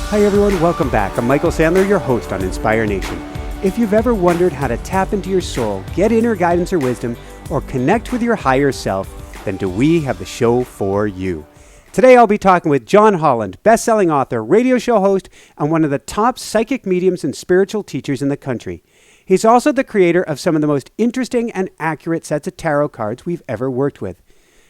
Hi everyone, welcome back. I'm Michael Sandler, your host on Inspire Nation. If you've ever wondered how to tap into your soul, get inner guidance or wisdom, or connect with your higher self, then do we have the show for you. Today I'll be talking with John Holland, best-selling author, radio show host, and one of the top psychic mediums and spiritual teachers in the country. He's also the creator of some of the most interesting and accurate sets of tarot cards we've ever worked with.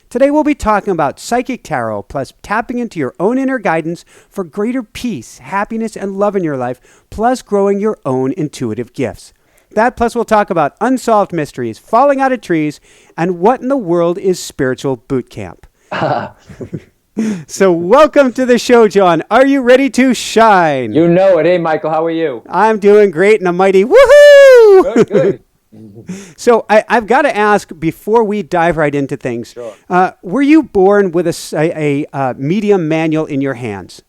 Today we'll be talking about psychic tarot, plus tapping into your own inner guidance for greater peace, happiness, and love in your life, plus growing your own intuitive gifts. That plus we'll talk about unsolved mysteries, falling out of trees, and what in the world is spiritual boot camp. So welcome to the show, John. Are you ready to shine? You know it. Hey, Michael, how are you? I'm doing great and a mighty woohoo! Good, good. So I've got to ask, before we dive right into things, Sure. Were you born with a medium manual in your hands?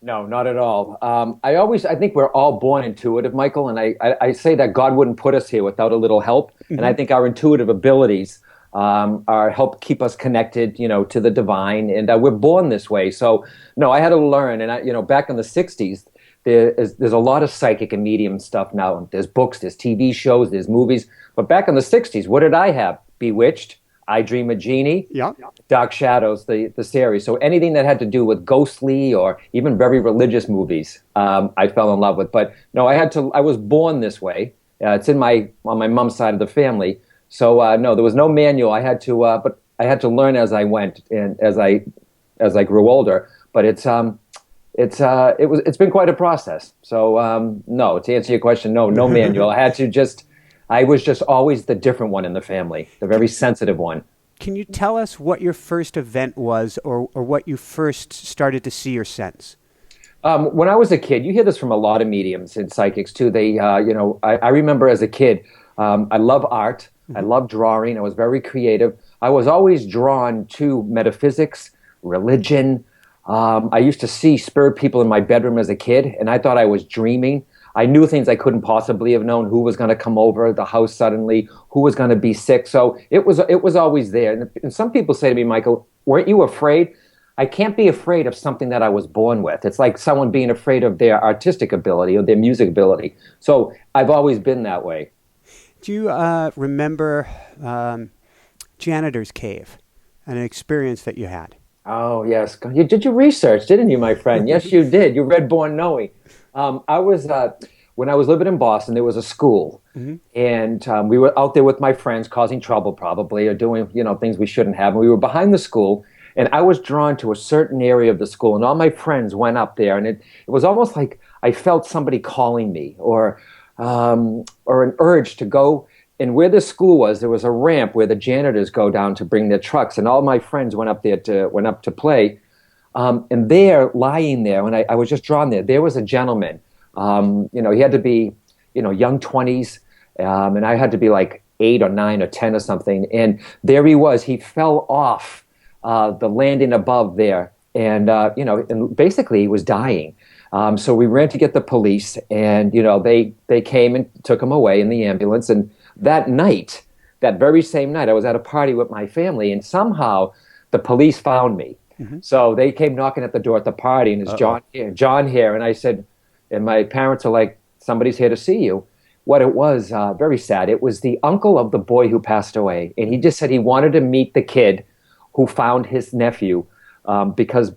No, not at all. I think we're all born intuitive, Michael, and I say that God wouldn't put us here without a little help, and I think our intuitive abilities help keep us connected, to the divine, and we're born this way. So, no, I had to learn, and back in the 60s, there's a lot of psychic and medium stuff now. There's books, there's TV shows, there's movies. But back in the 60s, what did I have? Bewitched, I Dream a Genie, Dark Shadows, the series. So anything that had to do with ghostly or even very religious movies, I fell in love with. But no, I was born this way. It's on my mom's side of the family. So no, there was no manual. But I had to learn as I went and as I grew older. But it's been quite a process. So no, to answer your question, no manual. I was just always the different one in the family, the very sensitive one. Can you tell us what your first event was, or what you first started to see or sense? When I was a kid, you hear this from a lot of mediums and psychics too. I remember as a kid, I love art. I love drawing. I was very creative. I was always drawn to metaphysics, religion. I used to see spirit people in my bedroom as a kid, and I thought I was dreaming. I knew things I couldn't possibly have known, who was going to come over the house suddenly, who was going to be sick. So it was always there. And some people say to me, Michael, weren't you afraid? I can't be afraid of something that I was born with. It's like someone being afraid of their artistic ability or their music ability. So I've always been that way. Do you remember Janitor's Cave, an experience that you had? Oh, yes. You did your research, didn't you, my friend? Yes, you did. You read Born Knowing. When I was living in Boston, there was a school, and we were out there with my friends causing trouble probably, or doing, things we shouldn't have. And we were behind the school, and I was drawn to a certain area of the school, and all my friends went up there, and it was almost like I felt somebody calling me, or an urge to go. And where the school was, there was a ramp where the janitors go down to bring their trucks, and all my friends went up to play. And there, lying there, when I was just drawn there was a gentleman. He had to be, young 20s, and I had to be like 8 or 9 or 10 or something. And there he was. He fell off the landing above there, and and basically he was dying. So we ran to get the police, and they came and took him away in the ambulance. And that very same night, I was at a party with my family, and somehow the police found me. So they came knocking at the door at the party, and it's John here. And I said, and my parents are like, somebody's here to see you. What it was, very sad. It was the uncle of the boy who passed away. And he just said he wanted to meet the kid who found his nephew, because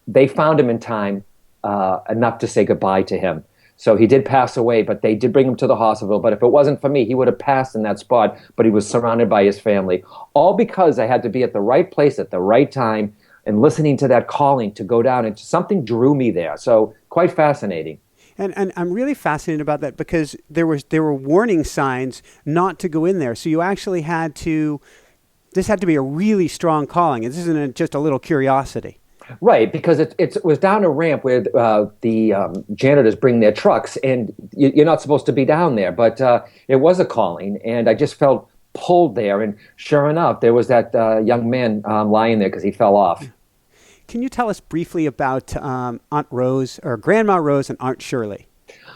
they found him in time enough to say goodbye to him. So he did pass away, but they did bring him to the hospital. But if it wasn't for me, he would have passed in that spot, but he was surrounded by his family. All because I had to be at the right place at the right time and listening to that calling to go down, and something drew me there. So quite fascinating. And I'm really fascinated about that, because there were warning signs not to go in there. So you actually this had to be a really strong calling. This isn't just a little curiosity. Right, because it was down a ramp where the janitors bring their trucks, and you're not supposed to be down there. But it was a calling, and I just felt pulled there. And sure enough, there was that young man lying there because he fell off. Can you tell us briefly about Aunt Rose, or Grandma Rose, and Aunt Shirley?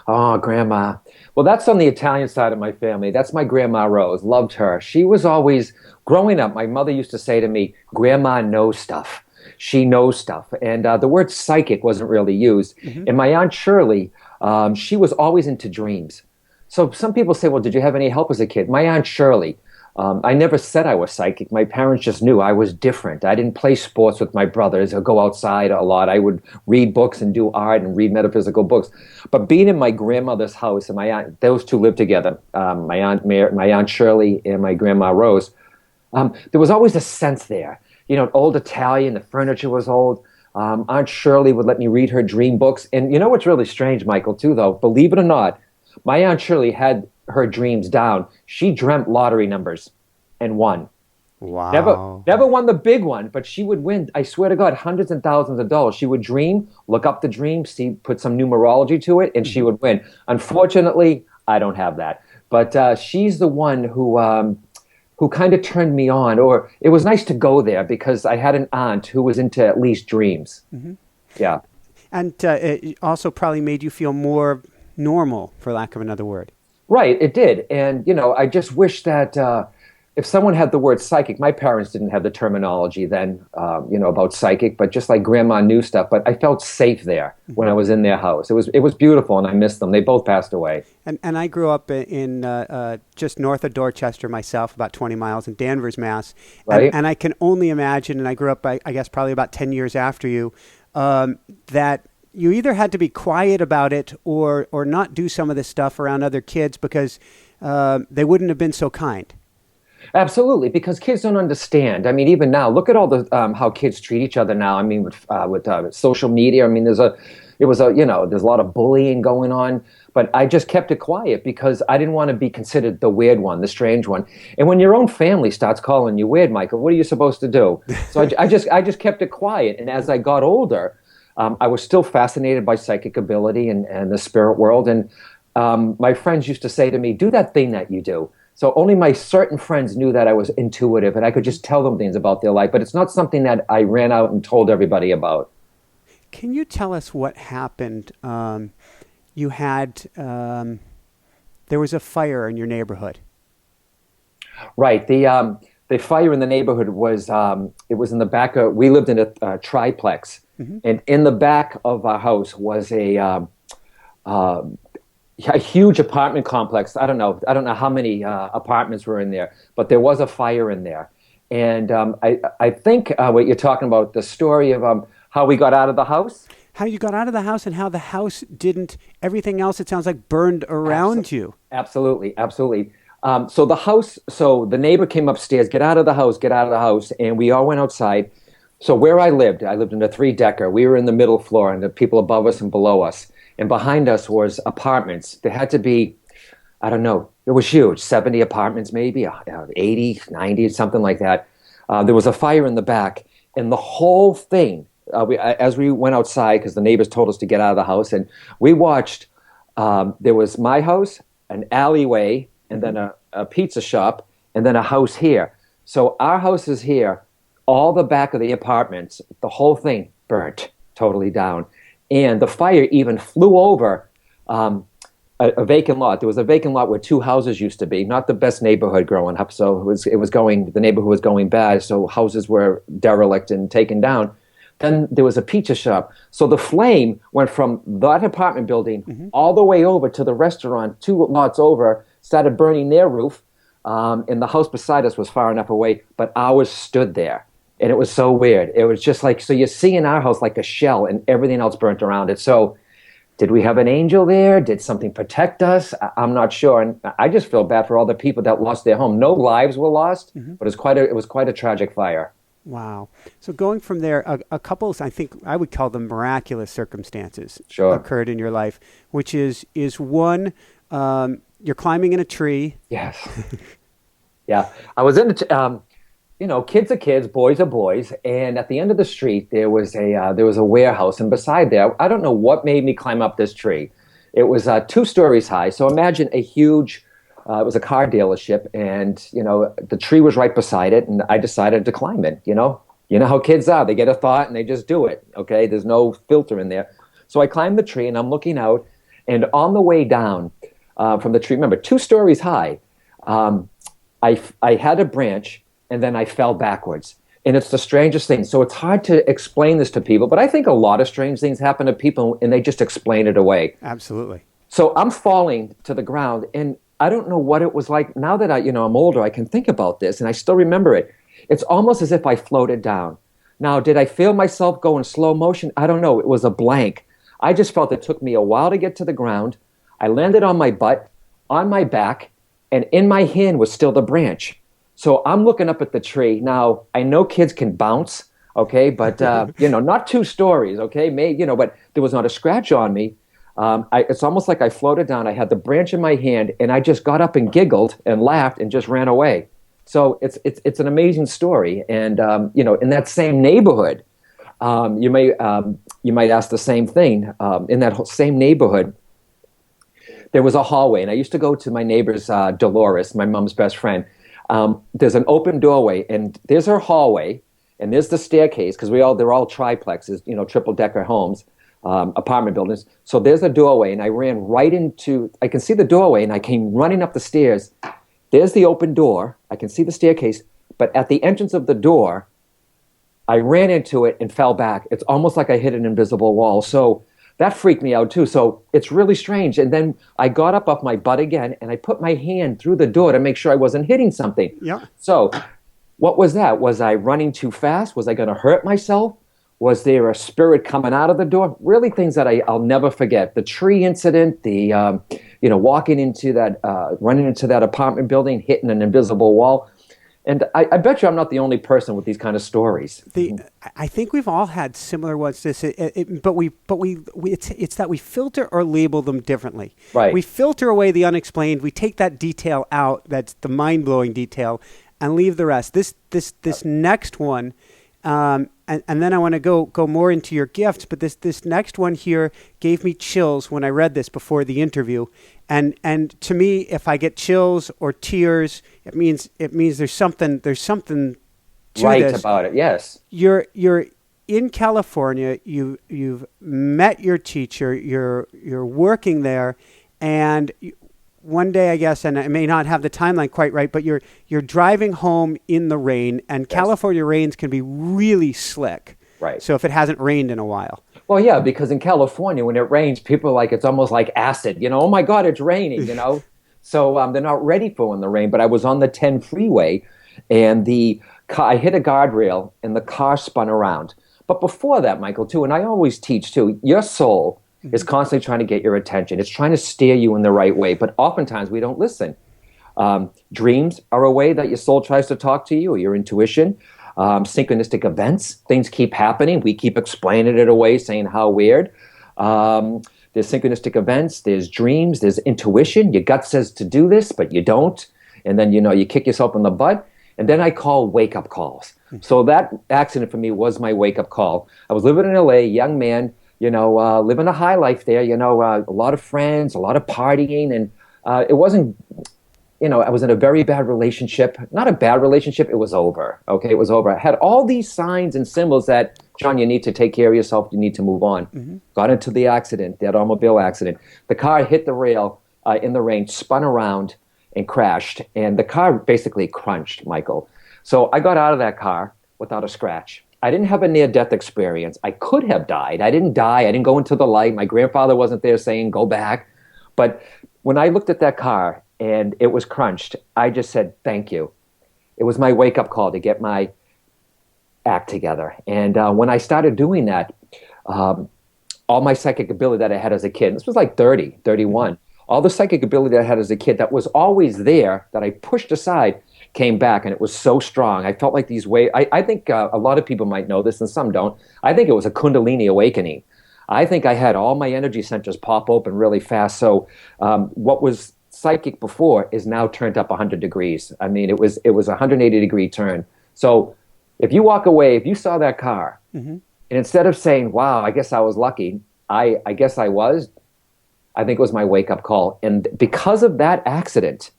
Oh, Grandma. Well, that's on the Italian side of my family. That's my Grandma Rose. Loved her. She was always, growing up, my mother used to say to me, Grandma knows stuff. She knows stuff. And the word psychic wasn't really used. And my Aunt Shirley, she was always into dreams. So some people say, well, did you have any help as a kid? My Aunt Shirley, I never said I was psychic. My parents just knew I was different. I didn't play sports with my brothers or go outside a lot. I would read books and do art and read metaphysical books. But being in my grandmother's house, and my aunt, those two lived together, my Aunt Shirley and my Grandma Rose, there was always a sense there. You know, old Italian, the furniture was old. Aunt Shirley would let me read her dream books. And you know what's really strange, Michael, too, though? Believe it or not, my Aunt Shirley had her dreams down. She dreamt lottery numbers and won. Wow. Never won the big one, but she would win, I swear to God, hundreds and thousands of dollars. She would dream, look up the dream, see, put some numerology to it, and she would win. Unfortunately, I don't have that. But she's the one who kind of turned me on, or it was nice to go there because I had an aunt who was into at least dreams. Yeah. And it also probably made you feel more normal, for lack of another word. Right, it did. And, you know, I just wish that if someone had the word psychic, my parents didn't have the terminology then, about psychic, but just like grandma knew stuff. But I felt safe there when I was in their house. It was beautiful, and I miss them. They both passed away. And I grew up in just north of Dorchester myself, about 20 miles in Danvers, Mass. Right. And I can only imagine, and I grew up, I guess, probably about 10 years after you, that you either had to be quiet about it or not do some of this stuff around other kids because they wouldn't have been so kind. Absolutely, because kids don't understand. I mean, even now, look at all the how kids treat each other now. I mean, with social media. I mean, there's a lot of bullying going on. But I just kept it quiet because I didn't want to be considered the weird one, the strange one. And when your own family starts calling you weird, Michael, what are you supposed to do? So I just kept it quiet. And as I got older, I was still fascinated by psychic ability and the spirit world. And my friends used to say to me, do that thing that you do. So only my certain friends knew that I was intuitive and I could just tell them things about their life. But it's not something that I ran out and told everybody about. Can you tell us what happened? You had, there was a fire in your neighborhood. Right. The fire in the neighborhood was, it was in the back of, we lived in a triplex. And in the back of our house was a huge apartment complex. I don't know how many apartments were in there, but there was a fire in there. And I think what you're talking about, the story of how we got out of the house. How you got out of the house and how the house didn't, everything else, it sounds like, burned around you. Absolutely. So the neighbor came upstairs, get out of the house, and we all went outside. So where I lived in a 3-decker. We were in the middle floor, and the people above us and below us. And behind us was apartments. There had to be, I don't know, it was huge, 70 apartments maybe, 80, 90, something like that. There was a fire in the back, and the whole thing, as we went outside, because the neighbors told us to get out of the house, and we watched, there was my house, an alleyway, and then a pizza shop, and then a house here. So our house is here. All the back of the apartments, the whole thing burnt totally down. And the fire even flew over a vacant lot. There was a vacant lot where 2 houses used to be, not the best neighborhood growing up. So the neighborhood was going bad. So houses were derelict and taken down. Then there was a pizza shop. So the flame went from that apartment building all the way over to the restaurant, 2 lots over, started burning their roof. And the house beside us was far enough away, but ours stood there. And it was so weird. It was just like, so you're seeing our house like a shell and everything else burnt around it. So did we have an angel there? Did something protect us? I'm not sure. And I just feel bad for all the people that lost their home. No lives were lost, but it was quite a tragic fire. Wow. So going from there, a couple, I think I would call them miraculous circumstances occurred in your life, which is one, you're climbing in a tree. Yes. Yeah. I was in kids are kids, boys are boys, and at the end of the street there was a warehouse, and beside there, I don't know what made me climb up this tree. It was 2 stories high, so imagine a huge. It was a car dealership, and the tree was right beside it, and I decided to climb it. You know how kids are; they get a thought and they just do it. Okay, there's no filter in there. So I climbed the tree, and I'm looking out, and on the way down from the tree, remember 2 stories high, I had a branch. And then I fell backwards. And it's the strangest thing. So it's hard to explain this to people, but I think a lot of strange things happen to people and they just explain it away. Absolutely. So I'm falling to the ground, and I don't know what it was like. Now that I'm older, I can think about this, and I still remember it. It's almost as if I floated down. Now, did I feel myself go in slow motion? I don't know. It was a blank. I just felt it took me a while to get to the ground. I landed on my butt, on my back, and in my hand was still the branch. So I'm looking up at the tree. Now, I know kids can bounce, okay, but, not 2 stories, okay, but there was not a scratch on me. It's almost like I floated down. I had the branch in my hand, and I just got up and giggled and laughed and just ran away. So it's an amazing story. And, in that same neighborhood, you might ask the same thing. In that same neighborhood, there was a hallway, and I used to go to my neighbor's Dolores, my mom's best friend. There's an open doorway, and there's her hallway, and there's the staircase, because they're all triplexes, triple-decker homes, apartment buildings. So there's a doorway, and I ran right into, I can see the doorway, and I came running up the stairs. There's the open door. I can see the staircase, but at the entrance of the door, I ran into it and fell back. It's almost like I hit an invisible wall. So that freaked me out too. So it's really strange. And then I got up off my butt again, and I put my hand through the door to make sure I wasn't hitting something. Yeah. So what was that? Was I running too fast? Was I going to hurt myself? Was there a spirit coming out of the door? Really things that I'll never forget. The tree incident, the, walking into that, running into that apartment building, hitting an invisible wall. And I bet you I'm not the only person with these kind of stories. I think we've all had similar ones. It's that we filter or label them differently. Right. We filter away the unexplained. We take that detail out. That's the mind-blowing detail, and leave the rest. This next one, and then I want to go more into your gifts. But this next one here gave me chills when I read this before the interview. And to me, if I get chills or tears, it means there's something to right this. About it. Yes. You're in California. You've met your teacher. You're working there, and one day, I guess, and I may not have the timeline quite right, but you're driving home in the rain, and yes. California rains can be really slick. Right. So if it hasn't rained in a while. Well, yeah, because in California, when it rains, people are like, it's almost like acid, oh my God, it's raining, So they're not ready for when the rain. But I was on the 10 freeway, and I hit a guardrail, and the car spun around. But before that, Michael, too, and I always teach, too, your soul is constantly trying to get your attention. It's trying to steer you in the right way, but oftentimes we don't listen. Dreams are a way that your soul tries to talk to you, or your intuition. Synchronistic events, things keep happening. We keep explaining it away, saying how weird. There's synchronistic events, there's dreams, there's intuition. Your gut says to do this, but you don't. And then, you kick yourself in the butt. And then I call wake-up calls. So that accident for me was my wake-up call. I was living in LA, young man, living a high life there, a lot of friends, a lot of partying. And it wasn't, I was in a very bad relationship. Not a bad relationship, it was over. Okay, it was over. I had all these signs and symbols that, John, you need to take care of yourself. You need to move on. Mm-hmm. Got into the accident, that automobile accident. The car hit the rail in the rain, spun around and crashed. And the car basically crunched, Michael. So I got out of that car without a scratch. I didn't have a near-death experience. I could have died. I didn't die. I didn't go into the light. My grandfather wasn't there saying, go back. But when I looked at that car and it was crunched, I just said, thank you. It was my wake-up call to get my act together. And when I started doing that, all my psychic ability that I had as a kid, this was like 31, all the psychic ability that I had as a kid that was always there, that I pushed aside, came back, and it was so strong. I felt like these waves. I think a lot of people might know this and some don't. I think it was a Kundalini awakening. I think I had all my energy centers pop open really fast. So what was psychic before is now turned up 100 degrees. I mean, it was a 180-degree turn. So if you walk away, if you saw that car, mm-hmm. and instead of saying, wow, I guess I was lucky, I guess I was, I think it was my wake-up call. And because of that accident,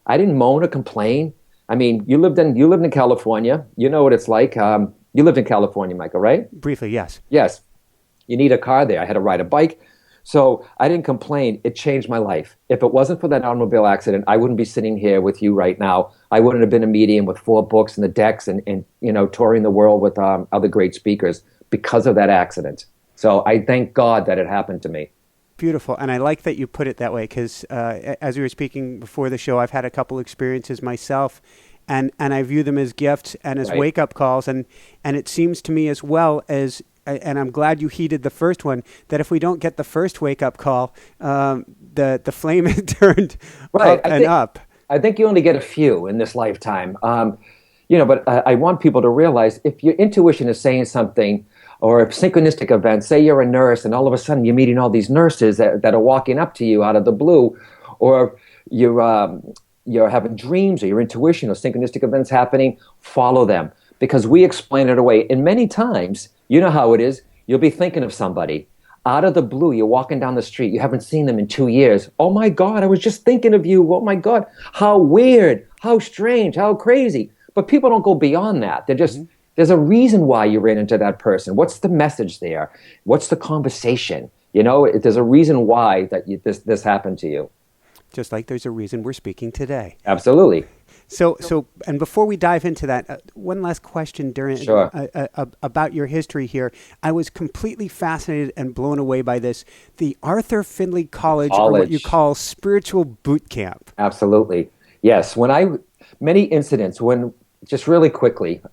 I didn't moan or complain. I mean, you lived in California. You know what it's like. You lived in California, Michael, right? Briefly, yes. Yes. You need a car there. I had to ride a bike. So I didn't complain. It changed my life. If it wasn't for that automobile accident, I wouldn't be sitting here with you right now. I wouldn't have been a medium with 4 books and the decks and touring the world with other great speakers because of that accident. So I thank God that it happened to me. Beautiful. And I like that you put it that way because as we were speaking before the show, I've had a couple experiences myself, and I view them as gifts and as wake-up calls. And it seems to me as well as, and I'm glad you heeded the first one, that if we don't get the first wake-up call, the flame is turned up. I think you only get a few in this lifetime. But I want people to realize if your intuition is saying something, or if synchronistic events, say you're a nurse and all of a sudden you're meeting all these nurses that are walking up to you out of the blue, or you're having dreams or your intuition or synchronistic events happening, follow them, because we explain it away. And many times, you know how it is, you'll be thinking of somebody. Out of the blue, you're walking down the street, you haven't seen them in 2 years. Oh my God, I was just thinking of you. Oh my God, how weird, how strange, how crazy. But people don't go beyond that. They're just... There's a reason why you ran into that person. What's the message there? What's the conversation? There's a reason why this happened to you. Just like there's a reason we're speaking today. Absolutely. So, and before we dive into that, one last question about your history here. I was completely fascinated and blown away by this. The Arthur Findlay College, or what you call spiritual boot camp. Absolutely. Yes. Many incidents just really quickly,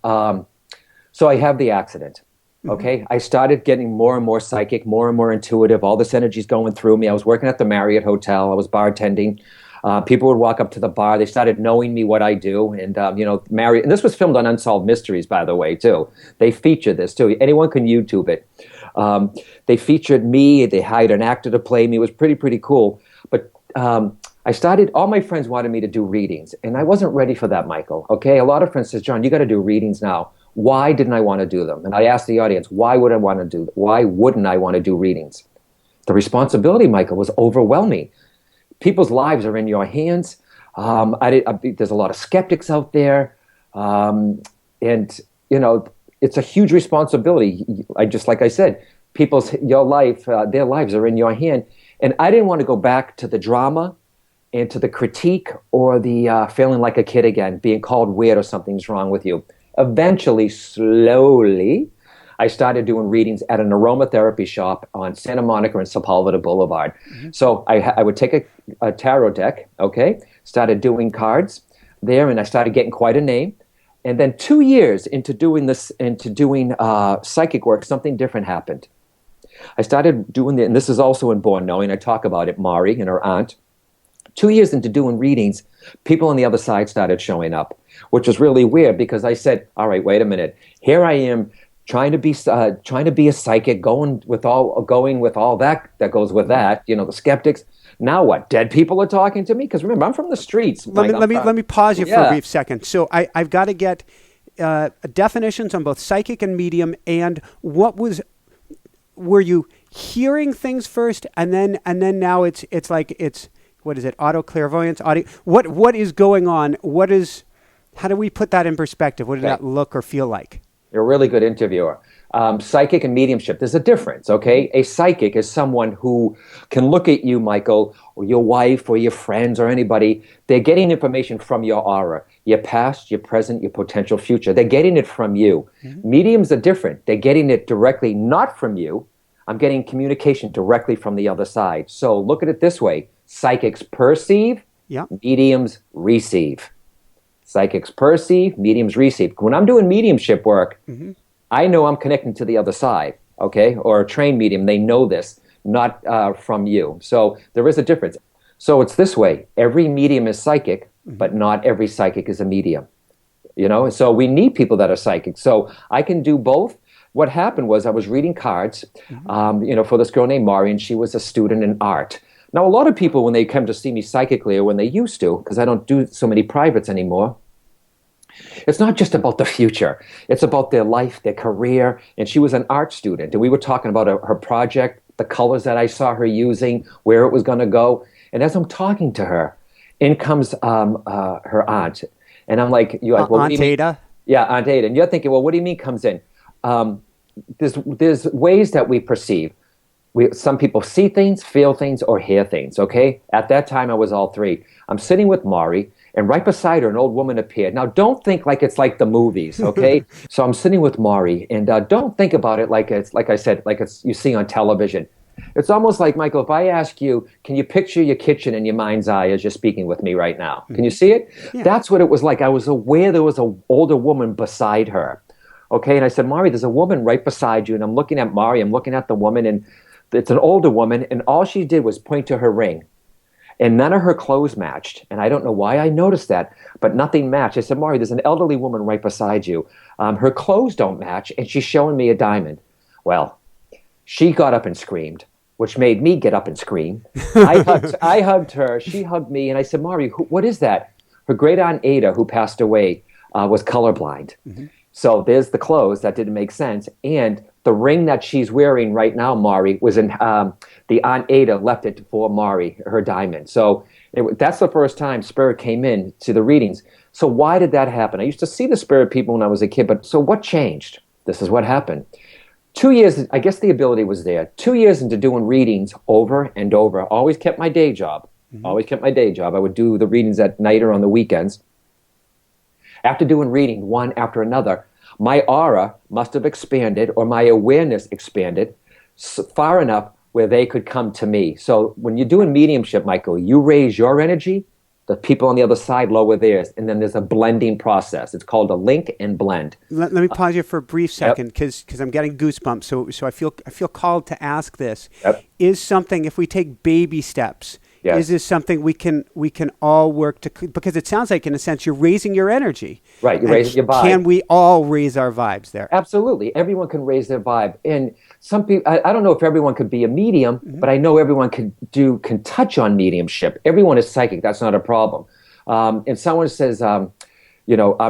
so I have the accident, okay? Mm-hmm. I started getting more and more psychic, more and more intuitive. All this energy's going through me. I was working at the Marriott Hotel. I was bartending. People would walk up to the bar. They started knowing me, what I do. And, Marriott, and this was filmed on Unsolved Mysteries, by the way, too. They featured this, too. Anyone can YouTube it. They featured me. They hired an actor to play me. It was pretty cool. But all my friends wanted me to do readings, and I wasn't ready for that, Michael, okay? A lot of friends says, John, you got to do readings now. Why didn't I want to do them? And I asked the audience, why wouldn't I want to do readings? The responsibility, Michael, was overwhelming. People's lives are in your hands. There's a lot of skeptics out there. It's a huge responsibility. Like I said, their lives are in your hand. And I didn't want to go back to the drama and to the critique or the feeling like a kid again, being called weird or something's wrong with you. Eventually, slowly, I started doing readings at an aromatherapy shop on Santa Monica and Sepulveda Boulevard. Mm-hmm. So I would take a tarot deck, okay, started doing cards there, and I started getting quite a name. And then 2 years into doing psychic work, something different happened. I started doing and this is also in Born Knowing. I talk about it, Mari and her aunt. 2 years into doing readings, people on the other side started showing up, which was really weird because I said, all right, wait a minute. Here I am trying to be a psychic, going with all that goes with that, the skeptics. Now what? Dead people are talking to me? Because remember, I'm from the streets. Let me pause you for a brief second. So I've got to get definitions on both psychic and medium, and were you hearing things first, and then now it's what is it? Auto clairvoyance, audio. What is going on? How do we put that in perspective? What did that look or feel like? You're a really good interviewer. Psychic and mediumship, there's a difference, okay? A psychic is someone who can look at you, Michael, or your wife, or your friends, or anybody. They're getting information from your aura, your past, your present, your potential future. They're getting it from you. Mm-hmm. Mediums are different. They're getting it directly, not from you. I'm getting communication directly from the other side. So look at it this way. Psychics perceive, mediums receive. Psychics perceive, mediums receive. When I'm doing mediumship work, mm-hmm. I know I'm connecting to the other side, okay? Or a trained medium, they know this, not from you. So there is a difference. So it's this way. Every medium is psychic, mm-hmm. but not every psychic is a medium. So we need people that are psychic. So I can do both. What happened was I was reading cards, mm-hmm. For this girl named Mari, and she was a student in art. Now, a lot of people, when they come to see me psychically, or when they used to, because I don't do so many privates anymore, it's not just about the future. It's about their life, their career. And she was an art student. And we were talking about her project, the colors that I saw her using, where it was going to go. And as I'm talking to her, in comes her aunt. And I'm like, Aunt Ada? Yeah, Aunt Ada. And you're thinking, well, what do you mean comes in? There's ways that we perceive. Some people see things, feel things, or hear things, okay? At that time, I was all three. I'm sitting with Mari, And right beside her, an old woman appeared. Now, don't think like it's like the movies, okay? So I'm sitting with Maury, and don't think about it like it's, like I said, like it's you see on television. It's almost like, Michael, if I ask you, can you picture your kitchen in your mind's eye as you're speaking with me right now? Can you see it? Yeah. That's what it was like. I was aware there was an older woman beside her, okay? And I said, Maury, there's a woman right beside you. And I'm looking at Maury, I'm looking at the woman, and it's an older woman, and all she did was point to her ring. And none of her clothes matched. And I don't know why I noticed that, but nothing matched. I said, Maury, there's an elderly woman right beside you. Her clothes don't match, and she's showing me a diamond. Well, she got up and screamed, which made me get up and scream. I hugged her. She hugged me. And I said, Maury, what is that? Her great aunt Ada, who passed away, was colorblind. Mm-hmm. So there's the clothes. That didn't make sense. And the ring that she's wearing right now, Maury, was in the Aunt Ada left it for Maury, her diamond. So that's the first time Spirit came in to the readings. So why did that happen? I used to see the Spirit people when I was a kid, but so what changed? This is what happened. 2 years, I guess the ability was there. 2 years into doing readings over and over, always kept my day job. Mm-hmm. Always kept my day job. I would do the readings at night or on the weekends. After doing reading one after another, my aura must have expanded, or my awareness expanded far enough where they could come to me. So when you're doing mediumship, Michael, you raise your energy, the people on the other side lower theirs, and then there's a blending process. It's called a link and blend. Let me pause you for a brief second, because I'm getting goosebumps. So I feel called to ask this. Yep. Is something, if we take baby steps, yes, is this something we can all work to? Because it sounds like, in a sense, you're raising your energy. Right, you're raising your vibe. Can we all raise our vibes there? Absolutely. Everyone can raise their vibe. And some people, I don't know if everyone could be a medium, mm-hmm, but I know everyone can touch on mediumship. Everyone is psychic. That's not a problem. And someone says, are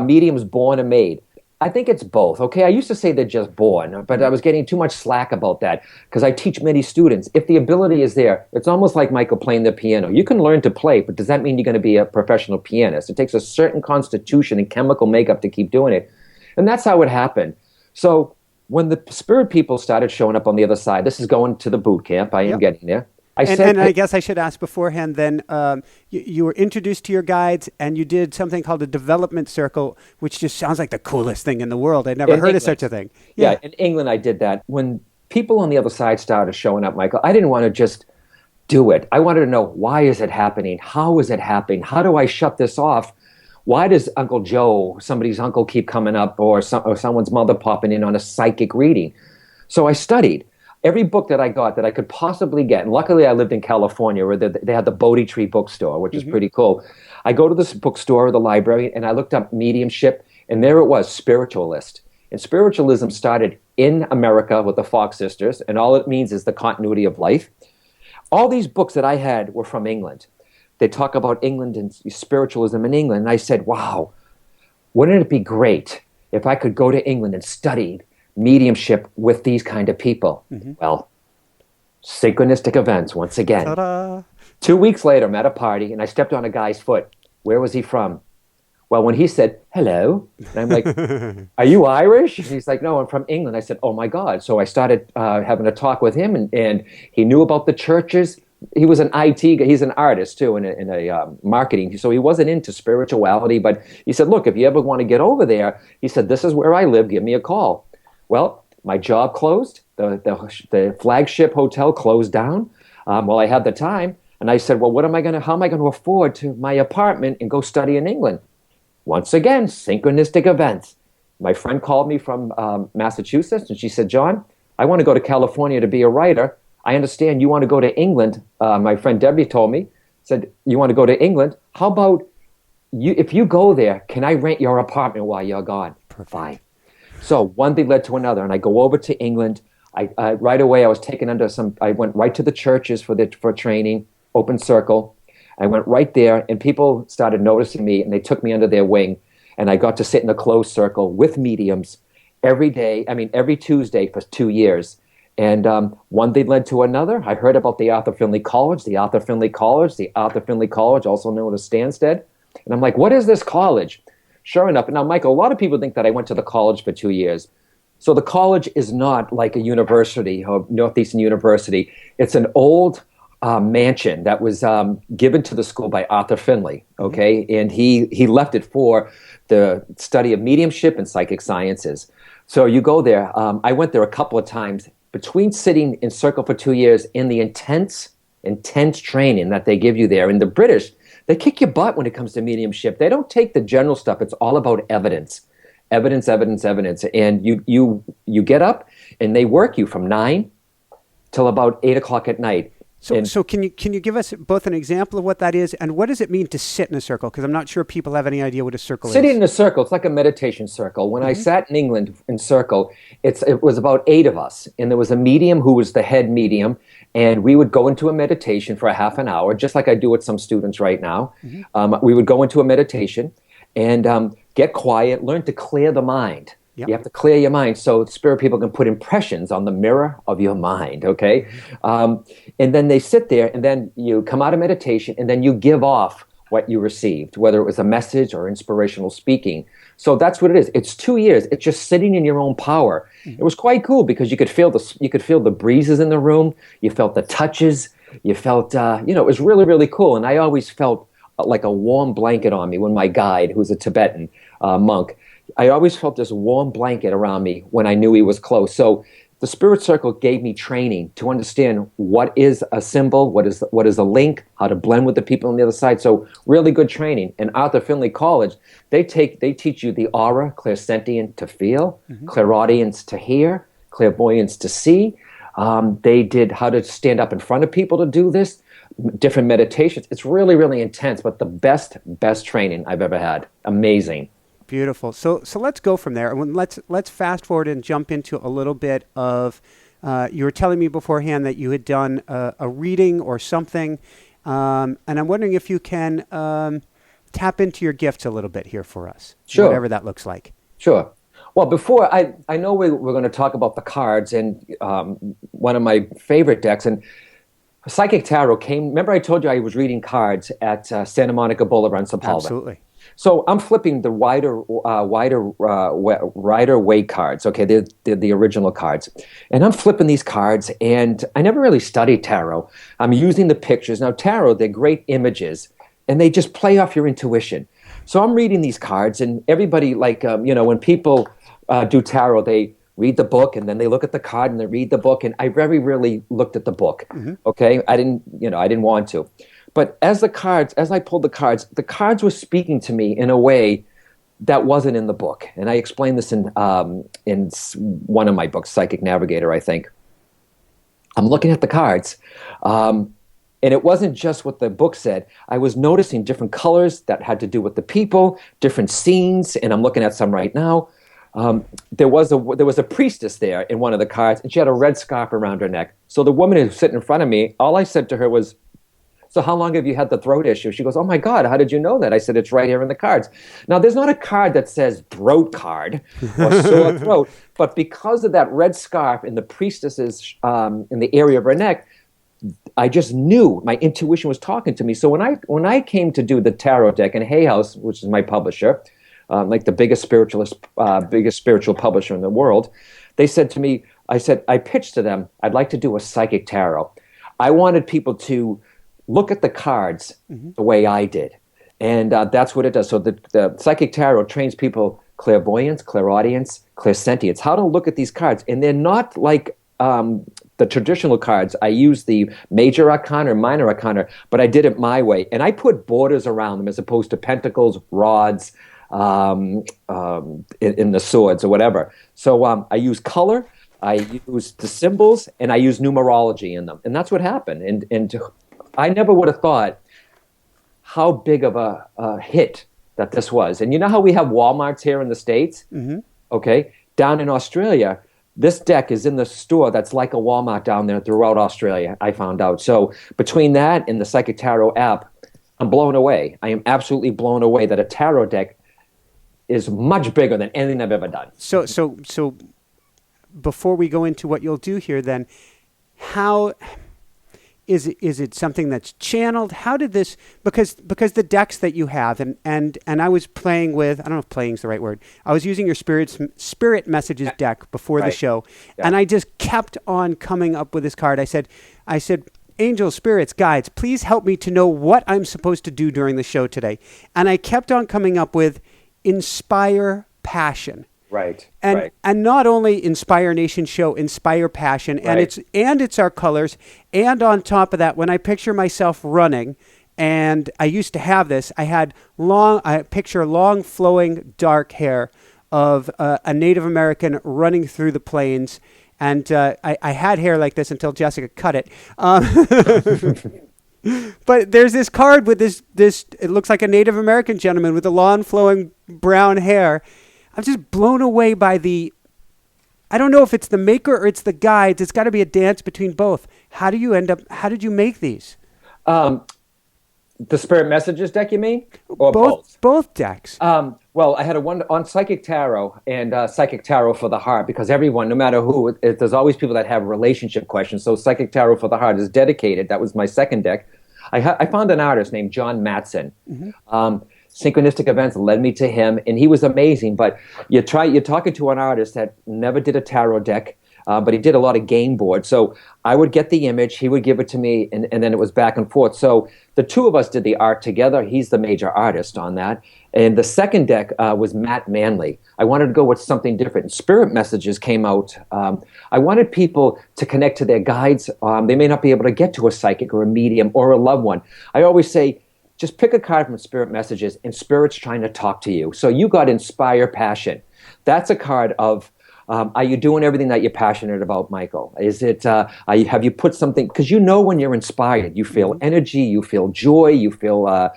mediums born or made? I think it's both, okay? I used to say they're just born, but I was getting too much slack about that because I teach many students. If the ability is there, it's almost like Michael playing the piano. You can learn to play, but does that mean you're going to be a professional pianist? It takes a certain constitution and chemical makeup to keep doing it. And that's how it happened. So when the Spirit people started showing up on the other side, this is going to the boot camp. I am getting there. I guess I should ask beforehand then, you were introduced to your guides and you did something called a development circle, which just sounds like the coolest thing in the world. I'd never heard of such a thing. Yeah, in England I did that. When people on the other side started showing up, Michael, I didn't want to just do it. I wanted to know, why is it happening? How is it happening? How do I shut this off? Why does Uncle Joe, somebody's uncle, keep coming up, or someone's mother popping in on a psychic reading? So I studied every book that I got that I could possibly get. And luckily I lived in California where they had the Bodhi Tree bookstore, which is pretty cool. I go to this bookstore or the library and I looked up mediumship, and there it was, spiritualist. And spiritualism started in America with the Fox sisters, and all it means is the continuity of life. All these books that I had were from England. They talk about England and spiritualism in England. And I said, wow, wouldn't it be great if I could go to England and study mediumship with these kind of people? Mm-hmm. Well, synchronistic events once again. Ta-da. 2 weeks later, I'm at a party and I stepped on a guy's foot. Where was he from? Well, when he said, hello, and I'm like, are you Irish? And he's like, no, I'm from England. I said, oh my God. So I started having a talk with him, and he knew about the churches. He was an IT guy. He's an artist too in a marketing. So he wasn't into spirituality, but he said, look, if you ever want to get over there, he said, this is where I live. Give me a call. Well, my job closed. The flagship hotel closed down. Well, I had the time, and I said, well, how am I going to afford to my apartment and go study in England? Once again, synchronistic events. My friend called me from Massachusetts, and she said, John, I want to go to California to be a writer. I understand you want to go to England. My friend Debbie told me, said, you want to go to England? How about if you go there, can I rent your apartment while you're gone? Fine. So one thing led to another, and I go over to England. I right away I was taken under I went right to the churches for training, open circle. I went right there, and people started noticing me, and they took me under their wing, and I got to sit in a closed circle with mediums every Tuesday for 2 years. And one thing led to another. I heard about the Arthur Findlay College, also known as Stansted. And I'm like, what is this college? Sure enough, now, Michael, a lot of people think that I went to the college for 2 years. So the college is not like a university or Northeastern University. It's an old mansion that was given to the school by Arthur Finley. Okay, and he left it for the study of mediumship and psychic sciences. So you go there. I went there a couple of times. Between sitting in circle for 2 years in the intense training that they give you there, and the British, they kick your butt when it comes to mediumship. They don't take the general stuff. It's all about evidence. Evidence. And you get up and they work you from 9 till about 8 o'clock at night. So can you give us both an example of what that is, and what does it mean to sit in a circle? Because I'm not sure people have any idea what a circle is. Sitting in a circle, it's like a meditation circle. When I sat in England in circle, it was about 8 of us, and there was a medium who was the head medium, and we would go into a meditation for a half an hour, just like I do with some students right now. We would go into a meditation and get quiet, learn to clear the mind. Yep. You have to clear your mind so spirit people can put impressions on the mirror of your mind, okay? And then they sit there, and then you come out of meditation, and then you give off what you received, whether it was a message or inspirational speaking. So that's what it is. It's 2 years. It's just sitting in your own power. It was quite cool because you could feel the breezes in the room. You felt the touches. You felt, it was really, really cool. And I always felt like a warm blanket on me when my guide, who's a Tibetan monk, I always felt this warm blanket around me when I knew he was close. So the Spirit Circle gave me training to understand what is a symbol, what is a link, how to blend with the people on the other side. So really good training. And Arthur Finley College, they teach you the aura, clairsentient to feel, clairaudience to hear, clairvoyance to see. They did how to stand up in front of people to do this, different meditations. It's really, really intense, but the best training I've ever had. Amazing. Beautiful. So let's go from there. Let's fast forward and jump into a little bit of. You were telling me beforehand that you had done a reading or something, and I'm wondering if you can tap into your gifts a little bit here for us. Sure. Whatever that looks like. Sure. Well, before I know we're going to talk about the cards, and one of my favorite decks, and Psychic Tarot came. Remember, I told you I was reading cards at Santa Monica Boulevard in Sepulveda. Absolutely. So I'm flipping the Rider Waite cards. Okay, they're the original cards, and I'm flipping these cards. And I never really studied tarot. I'm using the pictures now. Tarot, they're great images, and they just play off your intuition. So I'm reading these cards, and everybody, when people do tarot, they read the book, and then they look at the card, and they read the book. And I very rarely looked at the book. Okay, I didn't want to. But as I pulled the cards were speaking to me in a way that wasn't in the book. And I explained this in one of my books, Psychic Navigator, I think. I'm looking at the cards, and it wasn't just what the book said. I was noticing different colors that had to do with the people, different scenes, and I'm looking at some right now. There was a priestess there in one of the cards, and she had a red scarf around her neck. So the woman who's sitting in front of me, all I said to her was, "So how long have you had the throat issue?" She goes, "Oh my God, how did you know that?" I said, "It's right here in the cards." Now, there's not a card that says throat card or sore throat, but because of that red scarf in the priestess's, in the area of her neck, I just knew my intuition was talking to me. So when I came to do the tarot deck in Hay House, which is my publisher, like the biggest spiritual publisher in the world, they said to me, I pitched to them, I'd like to do a psychic tarot. I wanted people to look at the cards the way I did. And that's what it does. So the Psychic Tarot trains people clairvoyance, clairaudience, clairsentience, how to look at these cards. And they're not like the traditional cards. I use the major arcana or minor arcana, but I did it my way. And I put borders around them as opposed to pentacles, rods, in the swords or whatever. So I use color, I use the symbols, and I use numerology in them. And that's what happened. And I never would have thought how big of a hit that this was. And you know how we have Walmarts here in the States? Okay. Down in Australia, this deck is in the store that's like a Walmart down there throughout Australia, I found out. So between that and the Psychic Tarot app, I'm blown away. I am absolutely blown away that a tarot deck is much bigger than anything I've ever done. So before we go into what you'll do here, then, how is it something that's channeled? How did this, because the decks that you have, and I was playing with, I don't know if playing is the right word, I was using your spirit messages deck before the show, and I just kept on coming up with this card. I said, angels, spirits, guides, please help me to know what I'm supposed to do during the show today. And I kept on coming up with inspire passion. Right. And not only Inspire Nation show, Inspire Passion, Right. and it's our colors. And on top of that, when I picture myself running, and I used to have this, I picture long flowing dark hair of a Native American running through the plains. And I had hair like this until Jessica cut it. But there's this card with this, it looks like a Native American gentleman with the long flowing brown hair. I'm just blown away by I don't know if it's the maker or it's the guides. It's got to be a dance between both. How did you make these? The Spirit Messages deck, you mean? Or both? Both decks. Well, I had one on Psychic Tarot and Psychic Tarot for the Heart, because everyone, no matter who, there's always people that have relationship questions. So Psychic Tarot for the Heart is dedicated. That was my second deck. I found an artist named John Matson. Synchronistic events led me to him, and he was amazing. But you're talking to an artist that never did a tarot deck, but he did a lot of game boards. So I would get the image, he would give it to me, and then it was back and forth. So the two of us did the art together. He's the major artist on that. And the second deck was Matt Manley. I wanted to go with something different. Spirit Messages came out. I wanted people to connect to their guides. They may not be able to get to a psychic or a medium or a loved one. I always say, just pick a card from Spirit Messages, and Spirit's trying to talk to you. So you got Inspire Passion. That's a card of, are you doing everything that you're passionate about, Michael? Is it, have you put something, because when you're inspired, you feel energy, you feel joy, you feel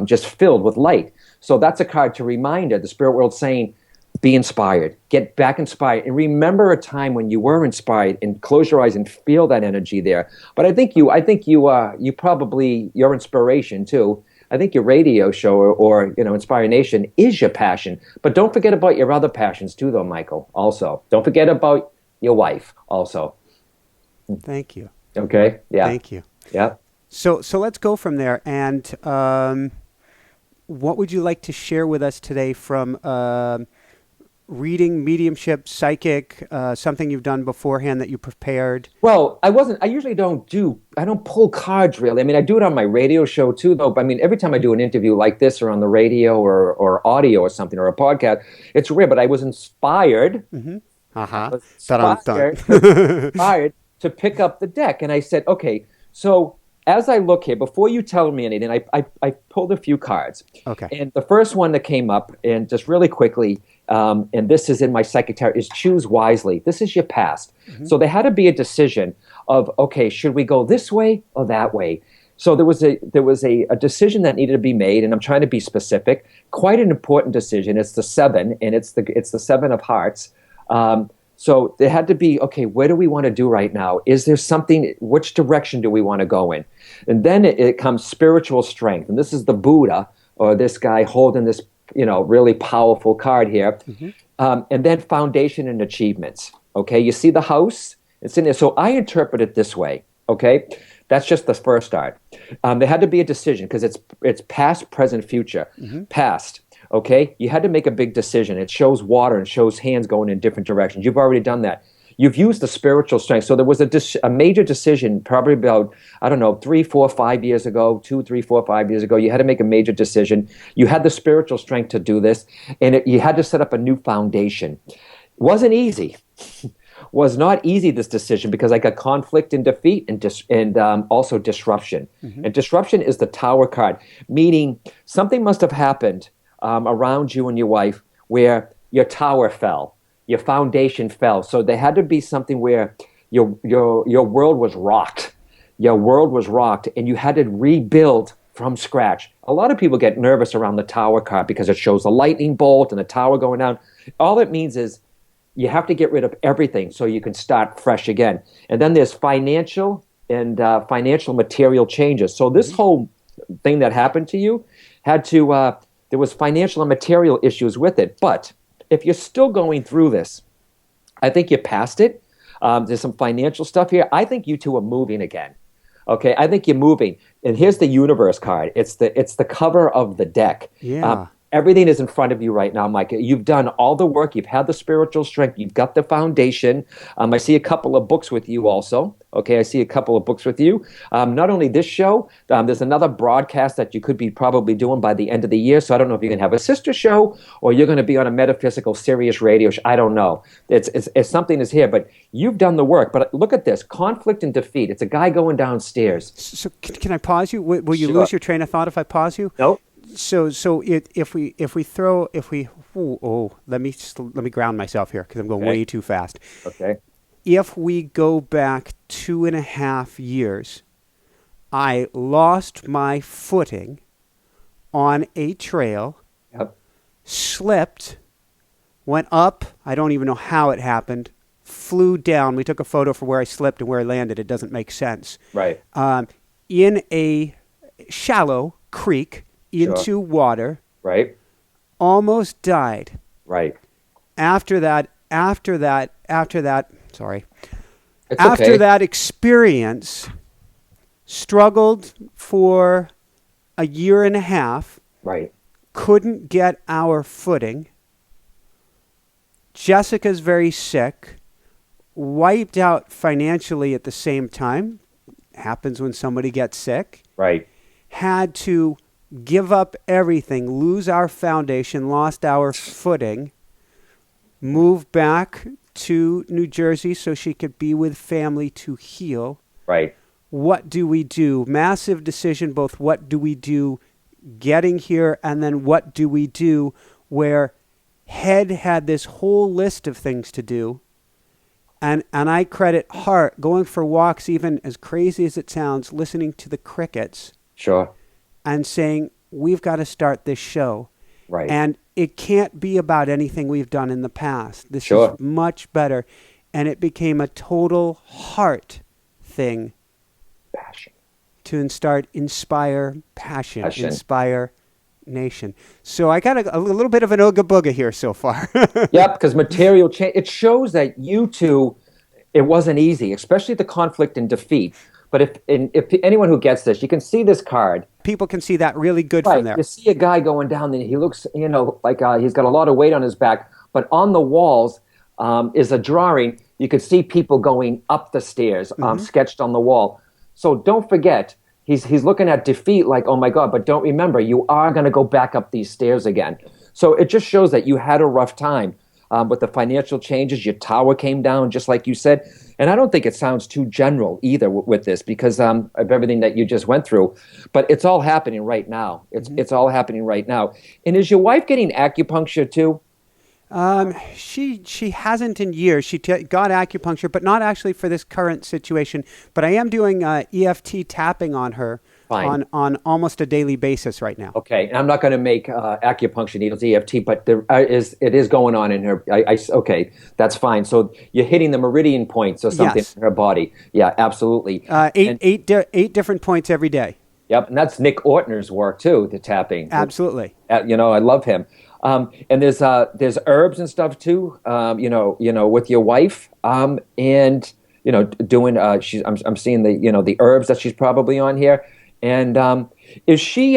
just filled with light. So that's a card to remind the spirit world saying, be inspired, get back inspired, and remember a time when you were inspired, and close your eyes and feel that energy there. But I think you probably, your inspiration too. I think your radio show or Inspire Nation is your passion. But don't forget about your other passions too, though, Michael. Also, don't forget about your wife. Also. Thank you. Okay. Yeah. Thank you. Yeah. So let's go from there. And what would you like to share with us today from reading, mediumship, psychic, something you've done beforehand that you prepared? Well, I usually don't pull cards really. I mean, I do it on my radio show too, though. But I mean, every time I do an interview like this or on the radio or audio or something or a podcast, it's rare. But I was inspired. Mm-hmm. Inspired to pick up the deck. And I said, okay, so as I look here, before you tell me anything, I pulled a few cards. Okay. And the first one that came up, and just really quickly, and this is in my Psychic Tarot, is choose wisely. This is your past. Mm-hmm. So there had to be a decision of, okay, should we go this way or that way? So there was a decision that needed to be made, and I'm trying to be specific. Quite an important decision. It's the 7, and it's the 7 of Hearts. So there had to be, okay, where do we want to do right now? Is there something, which direction do we want to go in? And then it comes spiritual strength. And this is the Buddha, or this guy holding this, really powerful card here. Mm-hmm. And then foundation and achievements. Okay, you see the house? It's in there. So I interpret it this way, okay? That's just the first art. There had to be a decision, because it's past, present, future. Mm-hmm. Past. Okay, you had to make a big decision. It shows water and shows hands going in different directions. You've already done that. You've used the spiritual strength. So there was a major decision probably about, 3, 4, 5 years ago, 2, 3, 4, 5 years ago. You had to make a major decision. You had the spiritual strength to do this, and you had to set up a new foundation. Wasn't easy. Was not easy, this decision, because I got conflict and defeat and also disruption. Mm-hmm. And disruption is the Tower card, meaning something must have happened around you and your wife where your tower fell, your foundation fell. So there had to be something where your world was rocked. Your world was rocked, and you had to rebuild from scratch. A lot of people get nervous around the Tower card because it shows a lightning bolt and the tower going down. All it means is you have to get rid of everything so you can start fresh again. And then there's financial and financial material changes. So this whole thing that happened to you had to... there was financial and material issues with it. But if you're still going through this, I think you're past it. There's some financial stuff here. I think you two are moving again. Okay, I think you're moving. And here's the Universe card. It's the cover of the deck. Yeah. Everything is in front of you right now, Mike. You've done all the work. You've had the spiritual strength. You've got the foundation. I see a couple of books with you also. Okay, I see a couple of books with you. Not only this show, there's another broadcast that you could be probably doing by the end of the year. So I don't know if you're going to have a sister show or you're going to be on a metaphysical, serious radio show. I don't know. It's something is here, but you've done the work. But look at this, conflict and defeat. It's a guy going downstairs. So can I pause you? Will you Sure. lose your train of thought if I pause you? Nope. Let me ground myself here because I'm going Okay. way too fast. Okay. If we go back 2.5 years, I lost my footing on a trail, Yep. slipped, went up. I don't even know how it happened. Flew down. We took a photo for where I slipped and where I landed. It doesn't make sense. Right. In a shallow creek into water. Right. Almost died. Right. After that, sorry. It's After okay. that experience, struggled for a year and a half, Right. couldn't get our footing. Jessica's very sick, wiped out financially at the same time. Happens when somebody gets sick. Right. Had to give up everything, lose our foundation, lost our footing, move back to New Jersey so she could be with family to heal. Right. What do we do? Massive decision, both what do we do getting here and then what do we do where Head had this whole list of things to do. And I credit Heart going for walks, even as crazy as it sounds, listening to the crickets. Sure. And saying, we've got to start this show. Right. And it can't be about anything we've done in the past. This Sure. is much better. And it became a total heart thing. Passion. To inspire passion, Passion. inspire nation. So I got a little bit of an ooga booga here so far. Yep, because material change, it shows that you two, it wasn't easy, especially the conflict and defeat. But if anyone who gets this, you can see this card. People can see that really good Right. from there. You see a guy going down there. He looks, like he's got a lot of weight on his back. But on the walls is a drawing. You could see people going up the stairs, sketched on the wall. So don't forget, he's looking at defeat like, oh my God, but don't remember, you are going to go back up these stairs again. So it just shows that you had a rough time with the financial changes. Your tower came down, just like you said. And I don't think it sounds too general either with this because of everything that you just went through. But it's all happening right now. It's all happening right now. And is your wife getting acupuncture too? She hasn't in years. She got acupuncture, but not actually for this current situation. But I am doing EFT tapping on her on almost a daily basis right now. Okay, and I'm not going to make acupuncture needles EFT, but it is going on in her. Okay, that's fine. So you're hitting the meridian points or something in her body. Yeah, absolutely. Eight different points every day. Yep, and that's Nick Ortner's work too, the tapping. Absolutely. I love him. And there's herbs and stuff too. With your wife. And doing. I'm seeing the herbs that she's probably on here. And is she?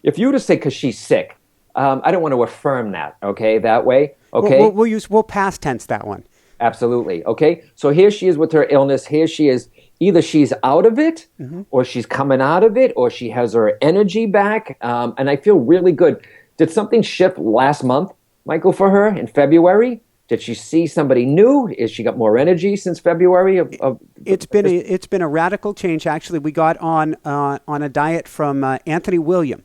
If you were to say because she's sick, I don't want to affirm that. Okay, that way. Okay. We'll past tense that one. Absolutely. Okay. So here she is with her illness. Here she is. Either she's out of it, or she's coming out of it, or she has her energy back. And I feel really good. Did something shift last month, Michael, for her in February? Did she see somebody new? Is she got more energy since February? It's been a radical change. Actually, we got on a diet from Anthony William.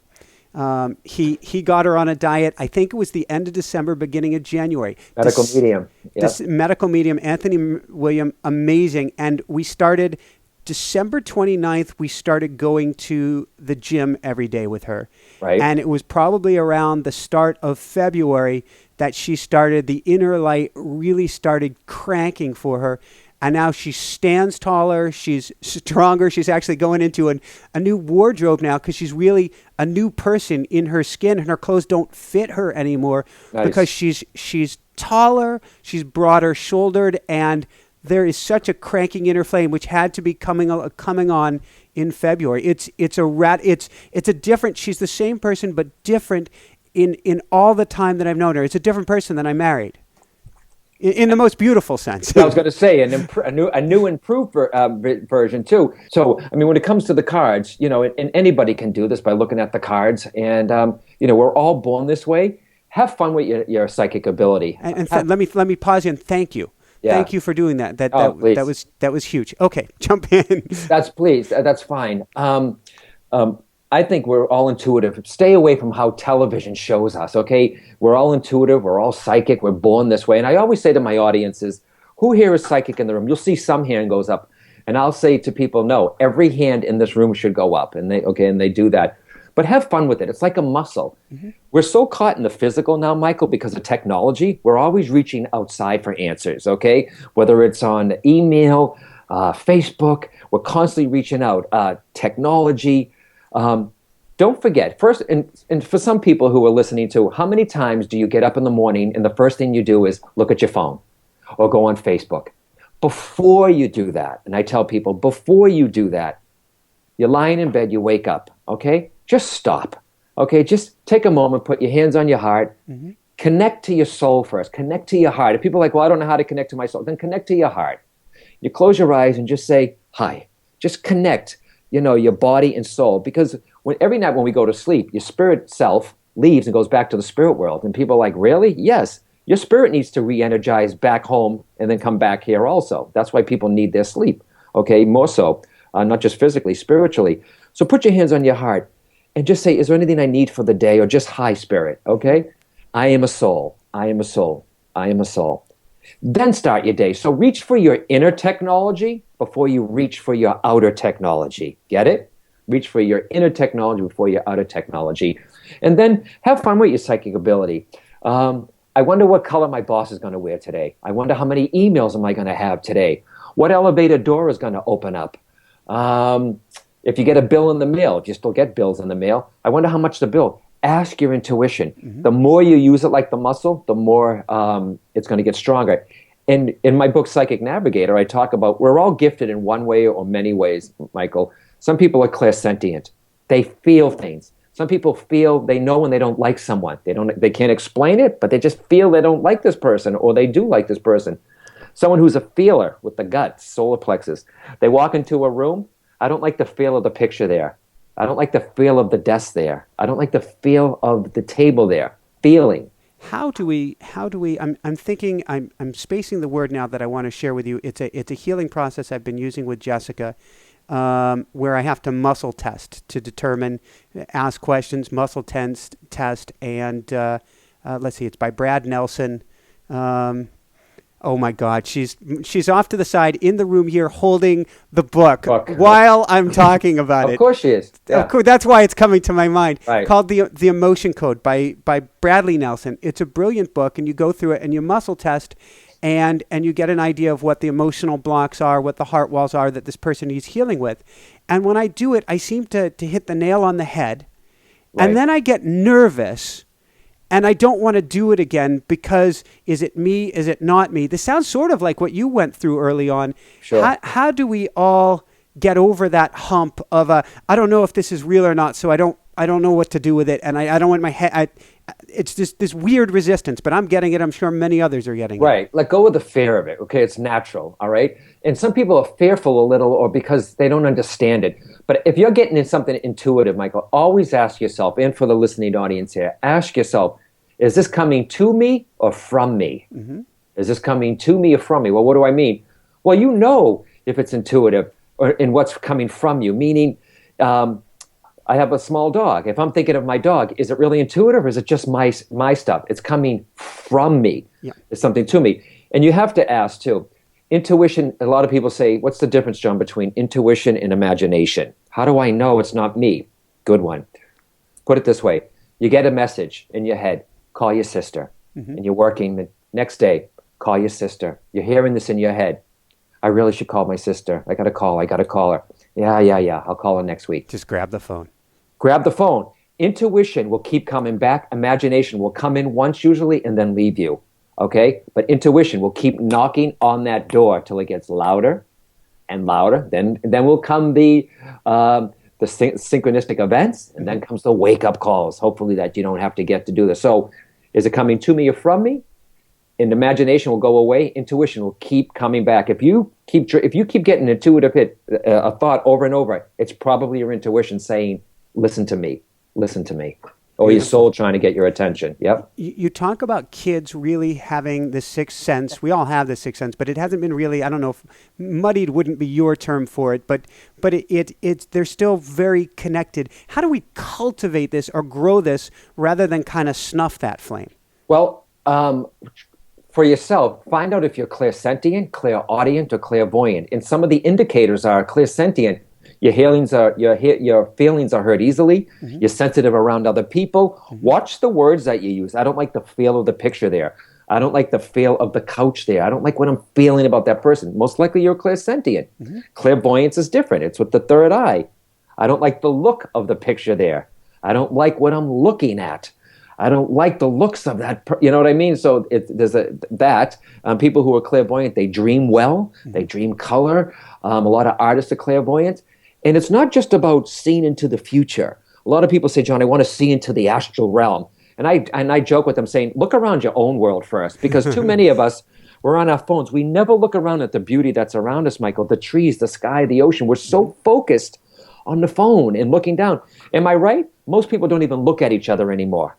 He got her on a diet. I think it was the end of December, beginning of January. Medical medium. This medical medium, Anthony William, amazing. And we started December 29th, we started going to the gym every day with her. Right. And it was probably around the start of February that the inner light really started cranking for her. And now she stands taller, she's stronger, she's actually going into a new wardrobe now because she's really a new person in her skin and her clothes don't fit her anymore. Nice. Because she's taller, she's broader shouldered, and there is such a cranking inner flame which had to be coming on in February. It's a different. She's the same person but different in all the time that I've known her. It's a different person than I married. in the most beautiful sense. I was going to say a new improved version too. So, I mean, when it comes to the cards, and anybody can do this by looking at the cards, and we're all born this way. Have fun with your psychic ability. And let me pause you and thank you. Yeah. Thank you for doing that. That was huge. Okay, jump in. That's fine. I think we're all intuitive. Stay away from how television shows us, okay? We're all intuitive. We're all psychic. We're born this way. And I always say to my audiences, who here is psychic in the room? You'll see some hand goes up. And I'll say to people, no, every hand in this room should go up. And they do that. But have fun with it. It's like a muscle. Mm-hmm. We're so caught in the physical now, Michael, because of technology. We're always reaching outside for answers, okay? Whether it's on email, Facebook, we're constantly reaching out. Technology. Don't forget, first, and for some people who are listening to, how many times do you get up in the morning and the first thing you do is look at your phone or go on Facebook? Before you do that, and I tell people, before you do that, you're lying in bed, you wake up, okay? Just stop, okay? Just take a moment, put your hands on your heart, mm-hmm. Connect to your soul first, connect to your heart. If people are like, well, I don't know how to connect to my soul, then connect to your heart. You close your eyes and just say, hi. Just connect, your body and soul, because every night when we go to sleep, your spirit self leaves and goes back to the spirit world. And people are like, really? Yes. Your spirit needs to re-energize back home and then come back here also. That's why people need their sleep, okay? More so, not just physically, spiritually. So put your hands on your heart and just say, is there anything I need for the day? Or just, hi, spirit, okay? I am a soul. I am a soul. I am a soul. Then start your day. So reach for your inner technology before you reach for your outer technology. Get it? Reach for your inner technology before your outer technology. And then have fun with your psychic ability. I wonder what color my boss is going to wear today. I wonder how many emails am I going to have today? What elevator door is going to open up? If you get a bill in the mail, if you still get bills in the mail, I wonder how much the bill. Ask your intuition. Mm-hmm. The more you use it like the muscle, the more it's going to get stronger. And in my book, Psychic Navigator, I talk about we're all gifted in one way or many ways, Michael. Some people are clairsentient. They feel things. Some people feel they know when they don't like someone. They can't explain it, but they just feel they don't like this person or they do like this person. Someone who's a feeler with the gut, solar plexus. They walk into a room. I don't like the feel of the picture there. I don't like the feel of the desk there. I don't like the feel of the table there. Feeling. How do we, I'm thinking, I'm spacing the word now that I want to share with you. It's a healing process I've been using with Jessica, where I have to muscle test to determine, ask questions, muscle test, and let's see, it's by Brad Nelson. Oh my God, she's off to the side in the room here holding the book while I'm talking about it. Of course she is. Yeah. Of course, that's why it's coming to my mind. Right. Called the Emotion Code by Bradley Nelson. It's a brilliant book, and you go through it and you muscle test, and you get an idea of what the emotional blocks are, what the heart walls are that this person needs healing with. And when I do it, I seem to hit the nail on the head, right. And then I get nervous. And I don't want to do it again because is it me? Is it not me? This sounds sort of like what you went through early on. Sure. How do we all get over that hump of I don't know if this is real or not, so I don't know what to do with it, and I don't want my head. It's this weird resistance, but I'm getting it. I'm sure many others are getting it. Right. Let go of the fear of it. Okay, it's natural. All right. And some people are fearful a little, or because they don't understand it. But if you're getting in something intuitive, Michael, always ask yourself, and for the listening audience here, ask yourself, is this coming to me or from me? Mm-hmm. Is this coming to me or from me? Well, what do I mean? Well, you know if it's intuitive or in what's coming from you, meaning I have a small dog. If I'm thinking of my dog, is it really intuitive or is it just my stuff? It's coming from me. Yeah. It's something to me. And you have to ask, too. Intuition, a lot of people say, what's the difference, John, between intuition and imagination? How do I know it's not me? Good one. Put it this way. You get a message in your head. Call your sister. Mm-hmm. And you're working the next day. Call your sister. You're hearing this in your head. I really should call my sister. I got to call her. Yeah. I'll call her next week. Just grab the phone. Grab the phone. Intuition will keep coming back. Imagination will come in once usually and then leave you. Okay? But intuition will keep knocking on that door till it gets louder and louder. Then will come the synchronistic events, and then comes the wake-up calls, hopefully that you don't have to get to do this. So is it coming to me or from me? and imagination will go away. Intuition will keep coming back. If you keep getting an intuitive hit, a thought over and over, it's probably your intuition saying, listen to me, or your soul trying to get your attention. Yep. You talk about kids really having the sixth sense. We all have the sixth sense, but it hasn't been really, I don't know if muddied wouldn't be your term for it, but they're still very connected. How do we cultivate this or grow this rather than kind of snuff that flame? Well, for yourself, find out if you're clairsentient, clairaudient, or clairvoyant. And some of the indicators are clairsentient. Your feelings are heard easily. Mm-hmm. You're sensitive around other people. Mm-hmm. Watch the words that you use. I don't like the feel of the picture there. I don't like the feel of the couch there. I don't like what I'm feeling about that person. Most likely you're clairsentient. Mm-hmm. Clairvoyance is different. It's with the third eye. I don't like the look of the picture there. I don't like what I'm looking at. I don't like the looks of that. You know what I mean? So there's people who are clairvoyant, they dream well. Mm-hmm. They dream color. A lot of artists are clairvoyant. And it's not just about seeing into the future. A lot of people say, John, I want to see into the astral realm. And I joke with them saying, look around your own world first, because too many of us, we're on our phones. We never look around at the beauty that's around us, Michael, the trees, the sky, the ocean. We're so focused on the phone and looking down. Am I right? Most people don't even look at each other anymore.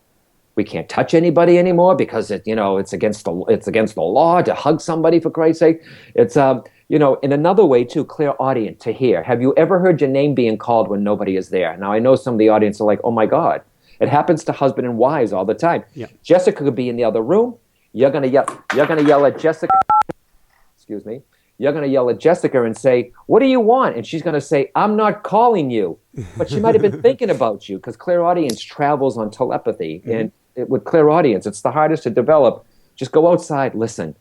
We can't touch anybody anymore because it's against the law to hug somebody, for Christ's sake. It's in another way too, clairaudient, to hear. Have you ever heard your name being called when nobody is there? Now I know some of the audience are like, oh my God. It happens to husband and wives all the time. Yeah. Jessica could be in the other room. You're gonna yell at Jessica. Excuse me. You're gonna yell at Jessica and say, what do you want? And she's gonna say, I'm not calling you. But she might have been thinking about you, because clairaudience travels on telepathy. Mm-hmm. And with clairaudience, it's the hardest to develop. Just go outside, listen.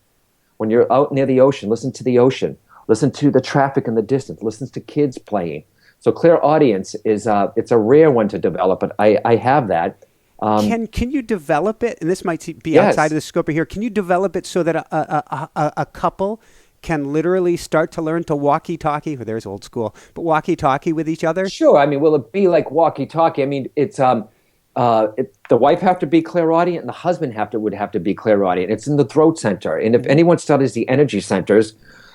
When you're out near the ocean, listen to the ocean. Listen to the traffic in the distance. Listen to kids playing. So clairaudience is it's a rare one to develop, but I have that. Can you develop it? And this might be outside of the scope of here. Can you develop it so that a couple can literally start to learn to walkie-talkie? Well, there's old school, but walkie-talkie with each other? Sure. I mean, will it be like walkie-talkie? I mean, it's the wife have to be clairaudient and the husband would have to be clairaudient. It's in the throat center. And if anyone studies the energy centers,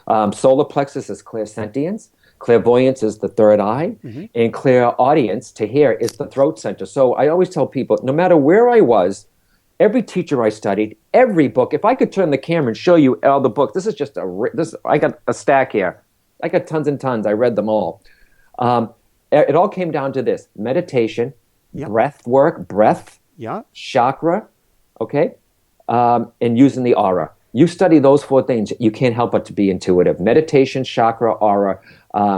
solar plexus is clairsentience, clairvoyance is the third eye, and clairaudience, to hear, is the throat center. So I always tell people, no matter where I was, every teacher I studied, every book, if I could turn the camera and show you all the books, I got a stack here. I got tons and tons. I read them all. It all came down to this: meditation, breath work, chakra, okay, and using the aura. You study those four things, you can't help but to be intuitive. Meditation, chakra, aura,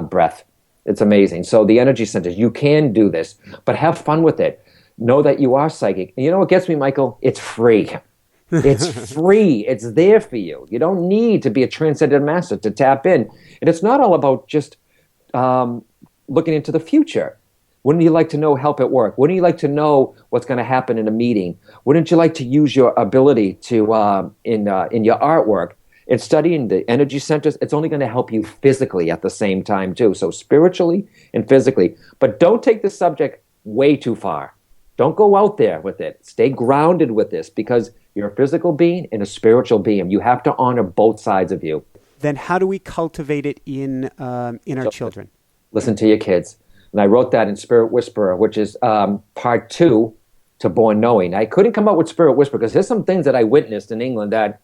breath. It's amazing. So the energy centers, you can do this, but have fun with it. Know that you are psychic. And you know what gets me, Michael? It's free. It's free. It's there for you. You don't need to be a transcendent master to tap in. And it's not all about just looking into the future. Wouldn't you like to know help at work? Wouldn't you like to know what's going to happen in a meeting? Wouldn't you like to use your ability to in your artwork? And studying the energy centers, it's only going to help you physically at the same time too. So spiritually and physically. But don't take the subject way too far. Don't go out there with it. Stay grounded with this, because you're a physical being and a spiritual being. You have to honor both sides of you. Then how do we cultivate it in our children? Listen to your kids. And I wrote that in Spirit Whisperer, which is part 2 to Born Knowing. I couldn't come up with Spirit Whisperer because there's some things that I witnessed in England that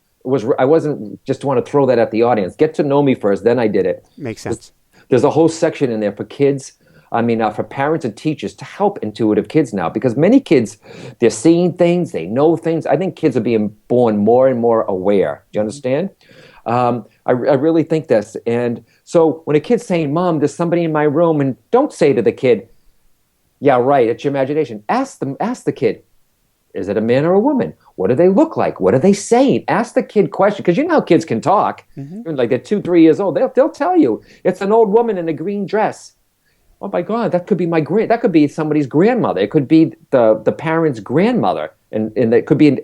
I wasn't just want to throw that at the audience. Get to know me first, then I did it. Makes sense. There's a whole section in there for kids. For parents and teachers to help intuitive kids now, because many kids, they're seeing things, they know things. I think kids are being born more and more aware. Do you understand? I really think this. And so when a kid's saying, Mom, there's somebody in my room, and don't say to the kid, yeah, right, it's your imagination. Ask the kid, is it a man or a woman? What do they look like? What are they saying? Ask the kid questions, because you know how kids can talk. Like they're 2-3 years old. They'll tell you, it's an old woman in a green dress. Oh my God, that could be that could be somebody's grandmother. It could be the parent's grandmother, and it could be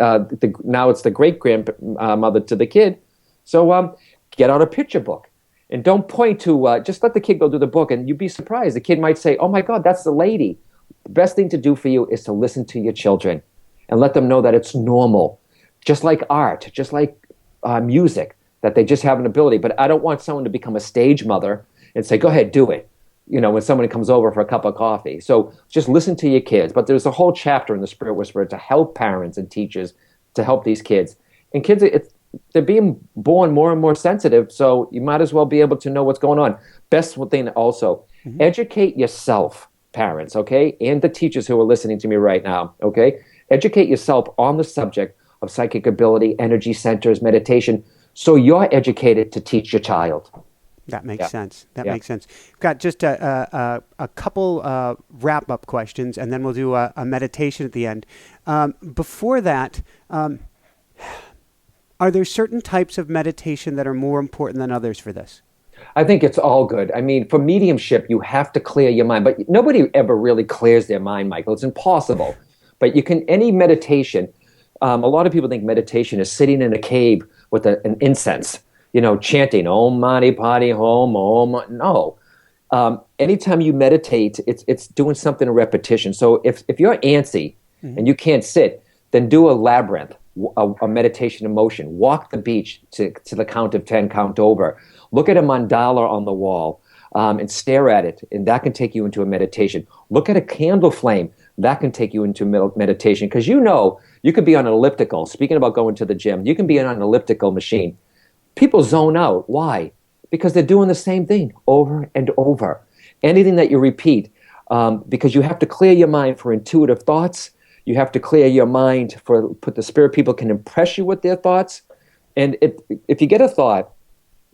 now it's the great grandmother to the kid. So get out a picture book, and don't point to just let the kid go through the book, and you'd be surprised. The kid might say, "Oh my God, that's the lady." The best thing to do for you is to listen to your children, and let them know that it's normal, just like art, just like music, that they just have an ability. But I don't want someone to become a stage mother and say, go ahead, do it, when somebody comes over for a cup of coffee. So just listen to your kids. But there's a whole chapter in the Spirit Whisperer to help parents and teachers to help these kids. And kids, they're being born more and more sensitive, so you might as well be able to know what's going on. Best thing also, educate yourself, parents, okay? And the teachers who are listening to me right now, okay? Educate yourself on the subject of psychic ability, energy centers, meditation, so you're educated to teach your child. That makes sense. That makes sense. We've got just a couple wrap-up questions, and then we'll do a meditation at the end. Before that, are there certain types of meditation that are more important than others for this? I think it's all good. I mean, for mediumship, you have to clear your mind. But nobody ever really clears their mind, Michael. It's impossible. But you can, any meditation, a lot of people think meditation is sitting in a cave with an incense, chanting, Om Mani Padme Hum, Om. No. Anytime you meditate, it's doing something in repetition. So if you're antsy and you can't sit, then do a labyrinth, a meditation in motion. Walk the beach to the count of 10, count over. Look at a mandala on the wall and stare at it, and that can take you into a meditation. Look at a candle flame. That can take you into meditation, because you could be on an elliptical. Speaking about going to the gym, you can be on an elliptical machine. People zone out. Why? Because they're doing the same thing over and over. Anything that you repeat, because you have to clear your mind for intuitive thoughts. You have to clear your mind put the spirit people can impress you with their thoughts. And if you get a thought,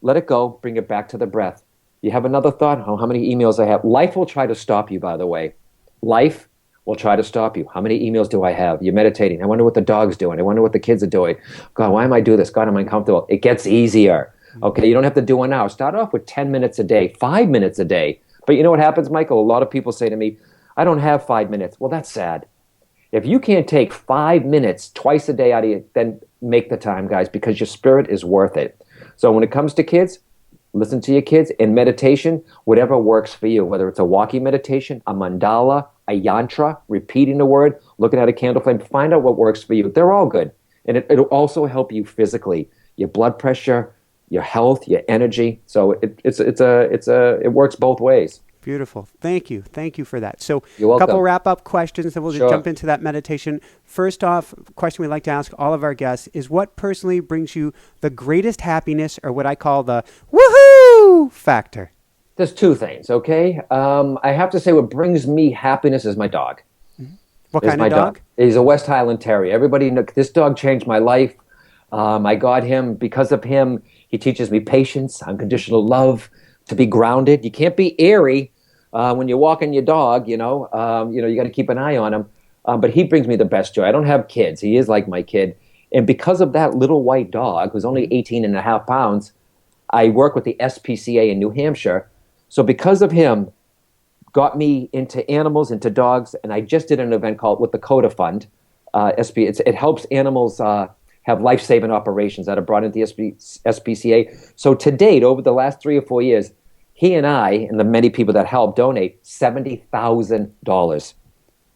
let it go, bring it back to the breath. You have another thought, how many emails I have. Life will try to stop you, by the way. Life will try to stop you. How many emails do I have? You're meditating. I wonder what the dog's doing. I wonder what the kids are doing. God, why am I doing this? God, am I uncomfortable? It gets easier. Okay, you don't have to do an hour. Start off with 10 minutes a day, 5 minutes a day. But you know what happens, Michael? A lot of people say to me, I don't have 5 minutes. Well, that's sad. If you can't take 5 minutes twice a day out of you, then make the time, guys, because your spirit is worth it. So when it comes to kids, listen to your kids. In meditation, whatever works for you, whether it's a walking meditation, a mandala, a yantra, repeating the word, looking at a candle flame, find out what works for you. They're all good. And it'll also help you physically, your blood pressure, your health, your energy. So it works both ways. Beautiful. Thank you. Thank you for that. So You're welcome. A couple wrap-up questions, then we'll Sure. jump into that meditation. First off, question we like to ask all of our guests is, what personally brings you the greatest happiness, or what I call the woohoo factor? There's two things, okay? I have to say what brings me happiness is my dog. What kind of dog? He's a West Highland Terrier. Everybody knows this dog changed my life. I got him because of him. He teaches me patience, unconditional love, to be grounded. You can't be airy when you're walking your dog, you got to keep an eye on him. But he brings me the best joy. I don't have kids. He is like my kid. And because of that little white dog, who's only 18 and a half pounds, I work with the SPCA in New Hampshire. So because of him, got me into animals, into dogs, and I just did an event called with the CODA Fund. It helps animals have life-saving operations that are brought into the SPCA. So to date, over the last 3 or 4 years, he and I, and the many people that help, donate $70,000.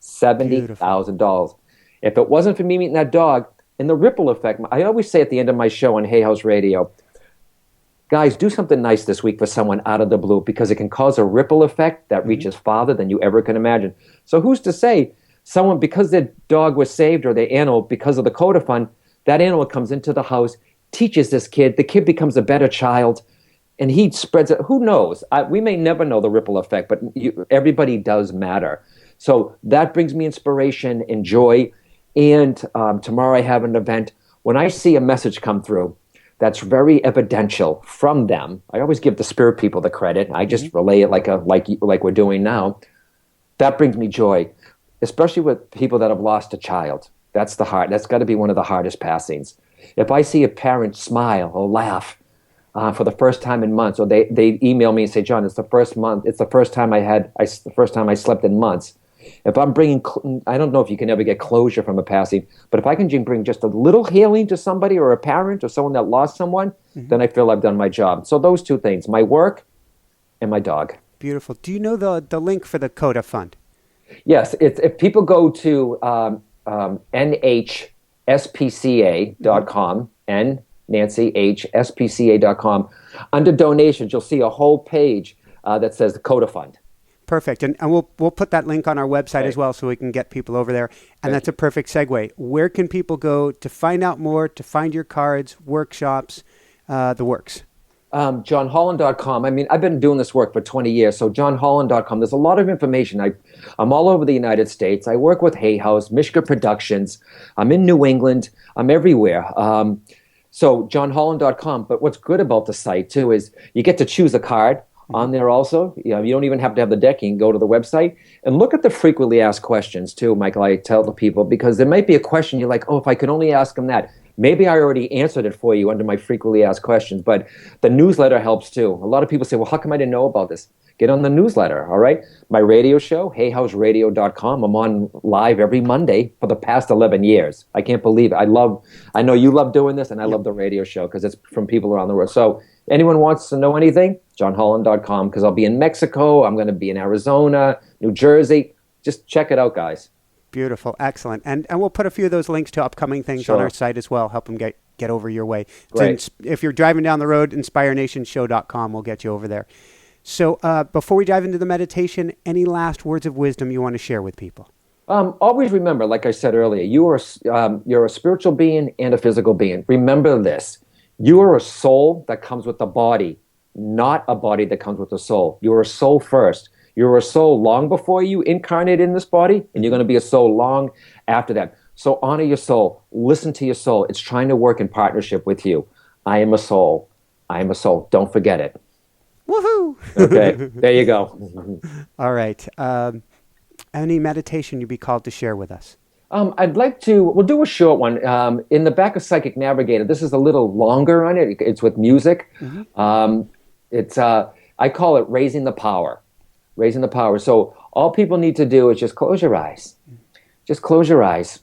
$70,000. If it wasn't for me meeting that dog, and the ripple effect, I always say at the end of my show on Hay House Radio, guys, do something nice this week for someone out of the blue, because it can cause a ripple effect that reaches farther than you ever can imagine. So who's to say someone, because their dog was saved or their animal, because of the CODA Fund, that animal comes into the house, teaches this kid, the kid becomes a better child, and he spreads it. Who knows? We may never know the ripple effect, but everybody does matter. So that brings me inspiration and joy. And tomorrow I have an event. When I see a message come through that's very evidential from them, I always give the spirit people the credit. I just relay it like we're doing now. That brings me joy, especially with people that have lost a child. That's got to be one of the hardest passings. If I see a parent smile or laugh for the first time in months, or they email me and say, John, it's the first time I slept in months. If I'm bringing, I don't know if you can ever get closure from a passing, but if I can bring just a little healing to somebody or a parent or someone that lost someone, then I feel I've done my job. So those two things, my work and my dog. Beautiful. Do you know the link for the CODA Fund? Yes. If people go to nhspca.com, NancyHSPCA.com. Under donations, you'll see a whole page that says the Coda Fund. Perfect. And we'll put that link on our website as well so we can get people over there. And that's a perfect segue. Where can people go to find out more, to find your cards, workshops, the works? JohnHolland.com. I mean, I've been doing this work for 20 years, so JohnHolland.com. There's a lot of information. I'm all over the United States. I work with Hay House, Mishka Productions. I'm in New England. I'm everywhere. So JohnHolland.com. But what's good about the site, too, is you get to choose a card on there also. You don't even have to have the deck. You can go to the website and look at the frequently asked questions too, Michael. I tell the people, because there might be a question you're like, oh, if I could only ask them that. Maybe I already answered it for you under my frequently asked questions, but the newsletter helps too. A lot of people say, well, how come I didn't know about this? Get on the newsletter, all right? My radio show, hayhouseradio.com. I'm on live every Monday for the past 11 years. I can't believe it. I know you love doing this, and I love the radio show because it's from people around the world. So anyone wants to know anything, johnholland.com, because I'll be in Mexico. I'm going to be in Arizona, New Jersey. Just check it out, guys. Beautiful. Excellent. And we'll put a few of those links to upcoming things on our site as well. Help them get over your way. Great. If you're driving down the road, inspirenationshow.com will get you over there. So before we dive into the meditation, any last words of wisdom you want to share with people? Always remember, like I said earlier, you're a spiritual being and a physical being. Remember this. You are a soul that comes with a body, not a body that comes with a soul. You're a soul first. You're a soul long before you incarnate in this body, and you're going to be a soul long after that. So honor your soul. Listen to your soul. It's trying to work in partnership with you. I am a soul. I am a soul. Don't forget it. Woohoo! Okay, there you go. All right. Any meditation you'd be called to share with us? We'll do a short one. In the back of Psychic Navigator, this is a little longer on it. It's with music. Mm-hmm. I call it Raising the Power. Raising the Power. So all people need to do is just close your eyes. Just close your eyes.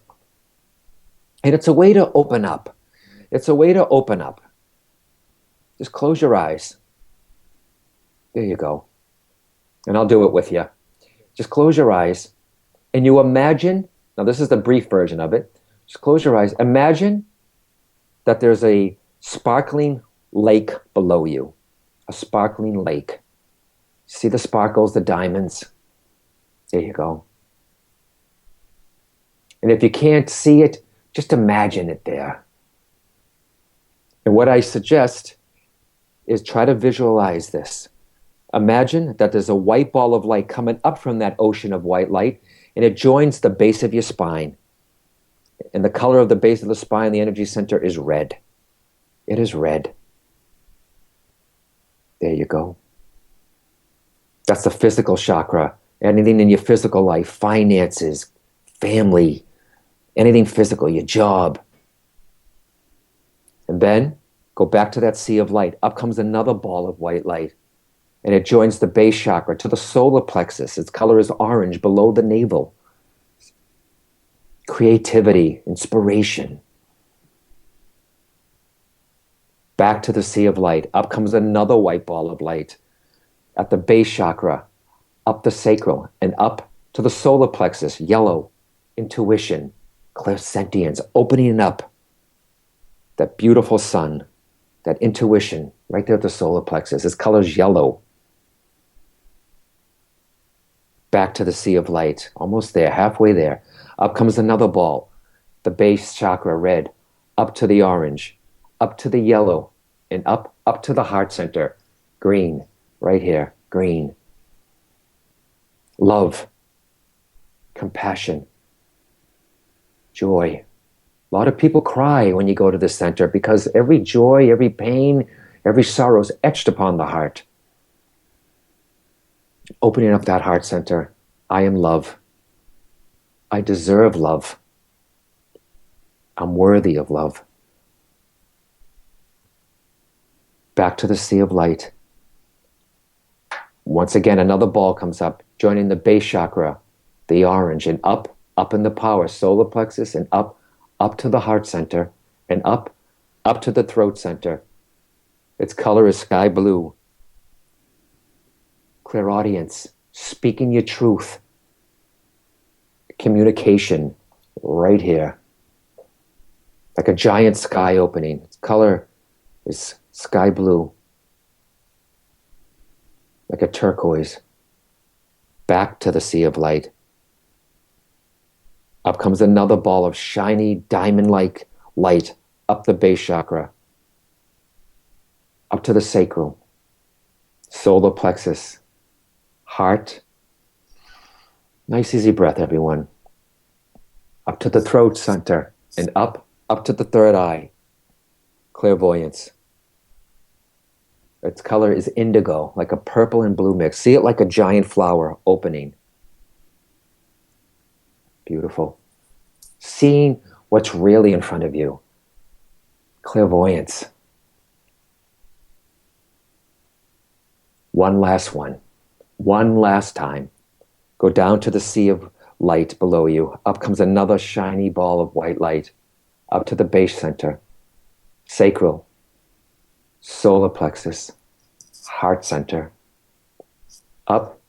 And it's a way to open up. It's a way to open up. Just close your eyes. There you go. And I'll do it with you. Just close your eyes. And you imagine, now this is the brief version of it. Just close your eyes. Imagine that there's a sparkling lake below you. A sparkling lake. See the sparkles, the diamonds. There you go. And if you can't see it, just imagine it there. And what I suggest is try to visualize this. Imagine that there's a white ball of light coming up from that ocean of white light, and it joins the base of your spine. And the color of the base of the spine, the energy center, is red. It is red. There you go. That's the physical chakra. Anything in your physical life, finances, family, anything physical, your job. And then go back to that sea of light. Up comes another ball of white light. And it joins the base chakra to the solar plexus. Its color is orange below the navel. Creativity, inspiration. Back to the sea of light. Up comes another white ball of light. At the base chakra, up the sacral, and up to the solar plexus, yellow, intuition, clairsentience, opening up that beautiful sun, that intuition, right there at the solar plexus. Its color is yellow. Back to the sea of light, almost there, halfway there. Up comes another ball, the base chakra, red, up to the orange, up to the yellow, and up to the heart center, green. Right here, green. Love, compassion, joy. A lot of people cry when you go to the center because every joy, every pain, every sorrow is etched upon the heart. Opening up that heart center. I am love. I deserve love. I'm worthy of love. Back to the sea of light. Once again, another ball comes up, joining the base chakra, the orange, and up in the power, solar plexus, and up to the heart center, and up to the throat center. Its color is sky blue. Clairaudience, speaking your truth. Communication, right here. Like a giant sky opening. Its color is sky blue, like a turquoise, back to the sea of light. Up comes another ball of shiny diamond-like light up the base chakra, up to the sacral, solar plexus, heart. Nice easy breath, everyone. Up to the throat center and up to the third eye, clairvoyance. Its color is indigo, like a purple and blue mix. See it like a giant flower opening. Beautiful. Seeing what's really in front of you. Clairvoyance. One last one. One last time. Go down to the sea of light below you. Up comes another shiny ball of white light. Up to the base center. Sacral. Solar plexus. Heart center. Up.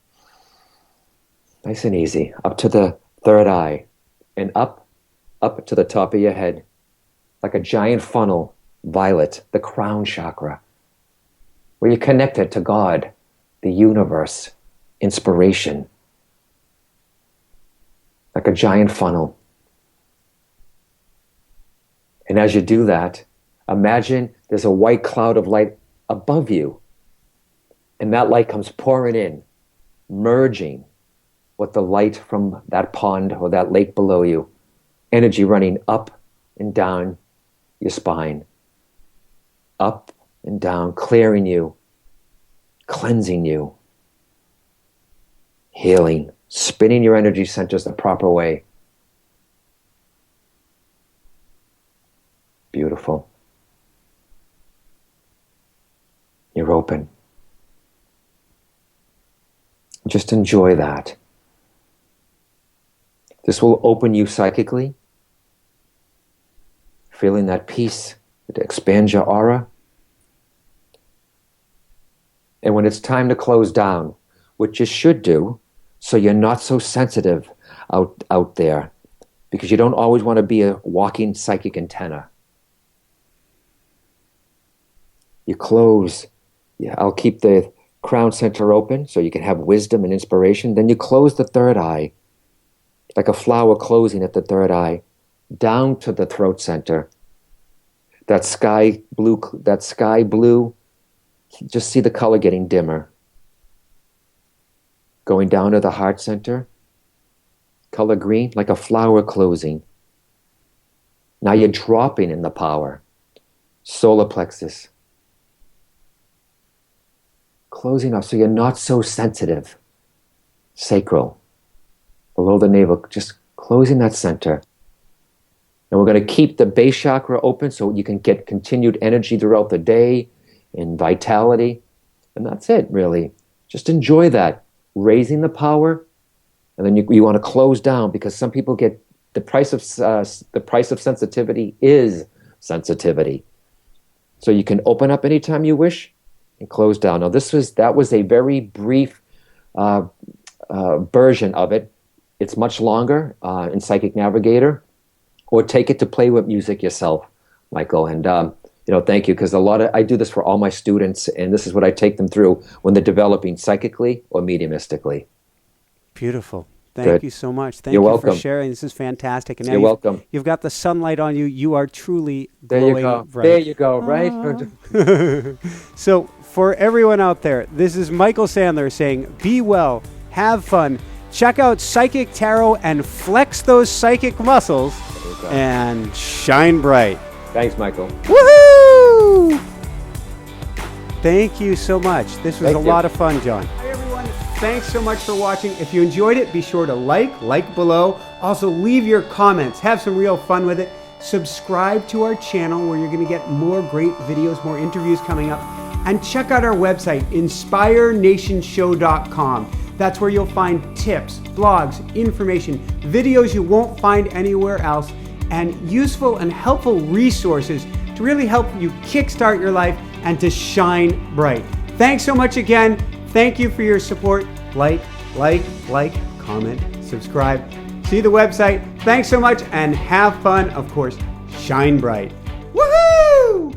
Nice and easy. Up to the third eye. And up to the top of your head. Like a giant funnel. Violet. The crown chakra. Where you're connected to God, the universe, inspiration. Like a giant funnel. And as you do that, imagine there's a white cloud of light above you. And that light comes pouring in, merging with the light from that pond or that lake below you. Energy running up and down your spine. Up and down, clearing you, cleansing you, healing, spinning your energy centers the proper way. Beautiful. You're open. Just enjoy that. This will open you psychically, feeling that peace. It expands your aura. And when it's time to close down, which you should do, so you're not so sensitive out there, because you don't always want to be a walking psychic antenna. You close. Yeah, I'll keep the crown center open so you can have wisdom and inspiration. Then you close the third eye, like a flower closing at the third eye, down to the throat center. That sky blue, just see the color getting dimmer. Going down to the heart center, color green, like a flower closing. Now you're dropping in the power. Solar plexus. Closing off so you're not so sensitive. Sacral. Below the navel, just closing that center. And we're going to keep the base chakra open so you can get continued energy throughout the day and vitality. And that's it, really. Just enjoy that. Raising the power, and then you want to close down, because some people get the price of sensitivity is sensitivity. So you can open up anytime you wish and close down. Now that was a very brief version of it. It's much longer in Psychic Navigator, or take it to play with music yourself, Michael. And thank you, because I do this for all my students, and this is what I take them through when they're developing psychically or mediumistically. Beautiful. Thank you so much. Thank You're you welcome. for sharing. This is fantastic. And now You're welcome. You've got the sunlight on you. You are truly glowing. There you go. Bright. There you go. Right. So for everyone out there, this is Michael Sandler saying, be well, have fun, check out Psychic Tarot, and flex those psychic muscles, and shine bright. Thanks, Michael. Woohoo! Thank you so much. This was a lot of fun, John. Hi, everyone. Thanks so much for watching. If you enjoyed it, be sure to like below. Also, leave your comments. Have some real fun with it. Subscribe to our channel, where you're going to get more great videos, more interviews coming up. And check out our website, inspirenationshow.com. That's where you'll find tips, blogs, information, videos you won't find anywhere else, and useful and helpful resources to really help you kickstart your life and to shine bright. Thanks so much again. Thank you for your support. Like, comment, subscribe. See the website. Thanks so much, and have fun. Of course, shine bright. Woohoo!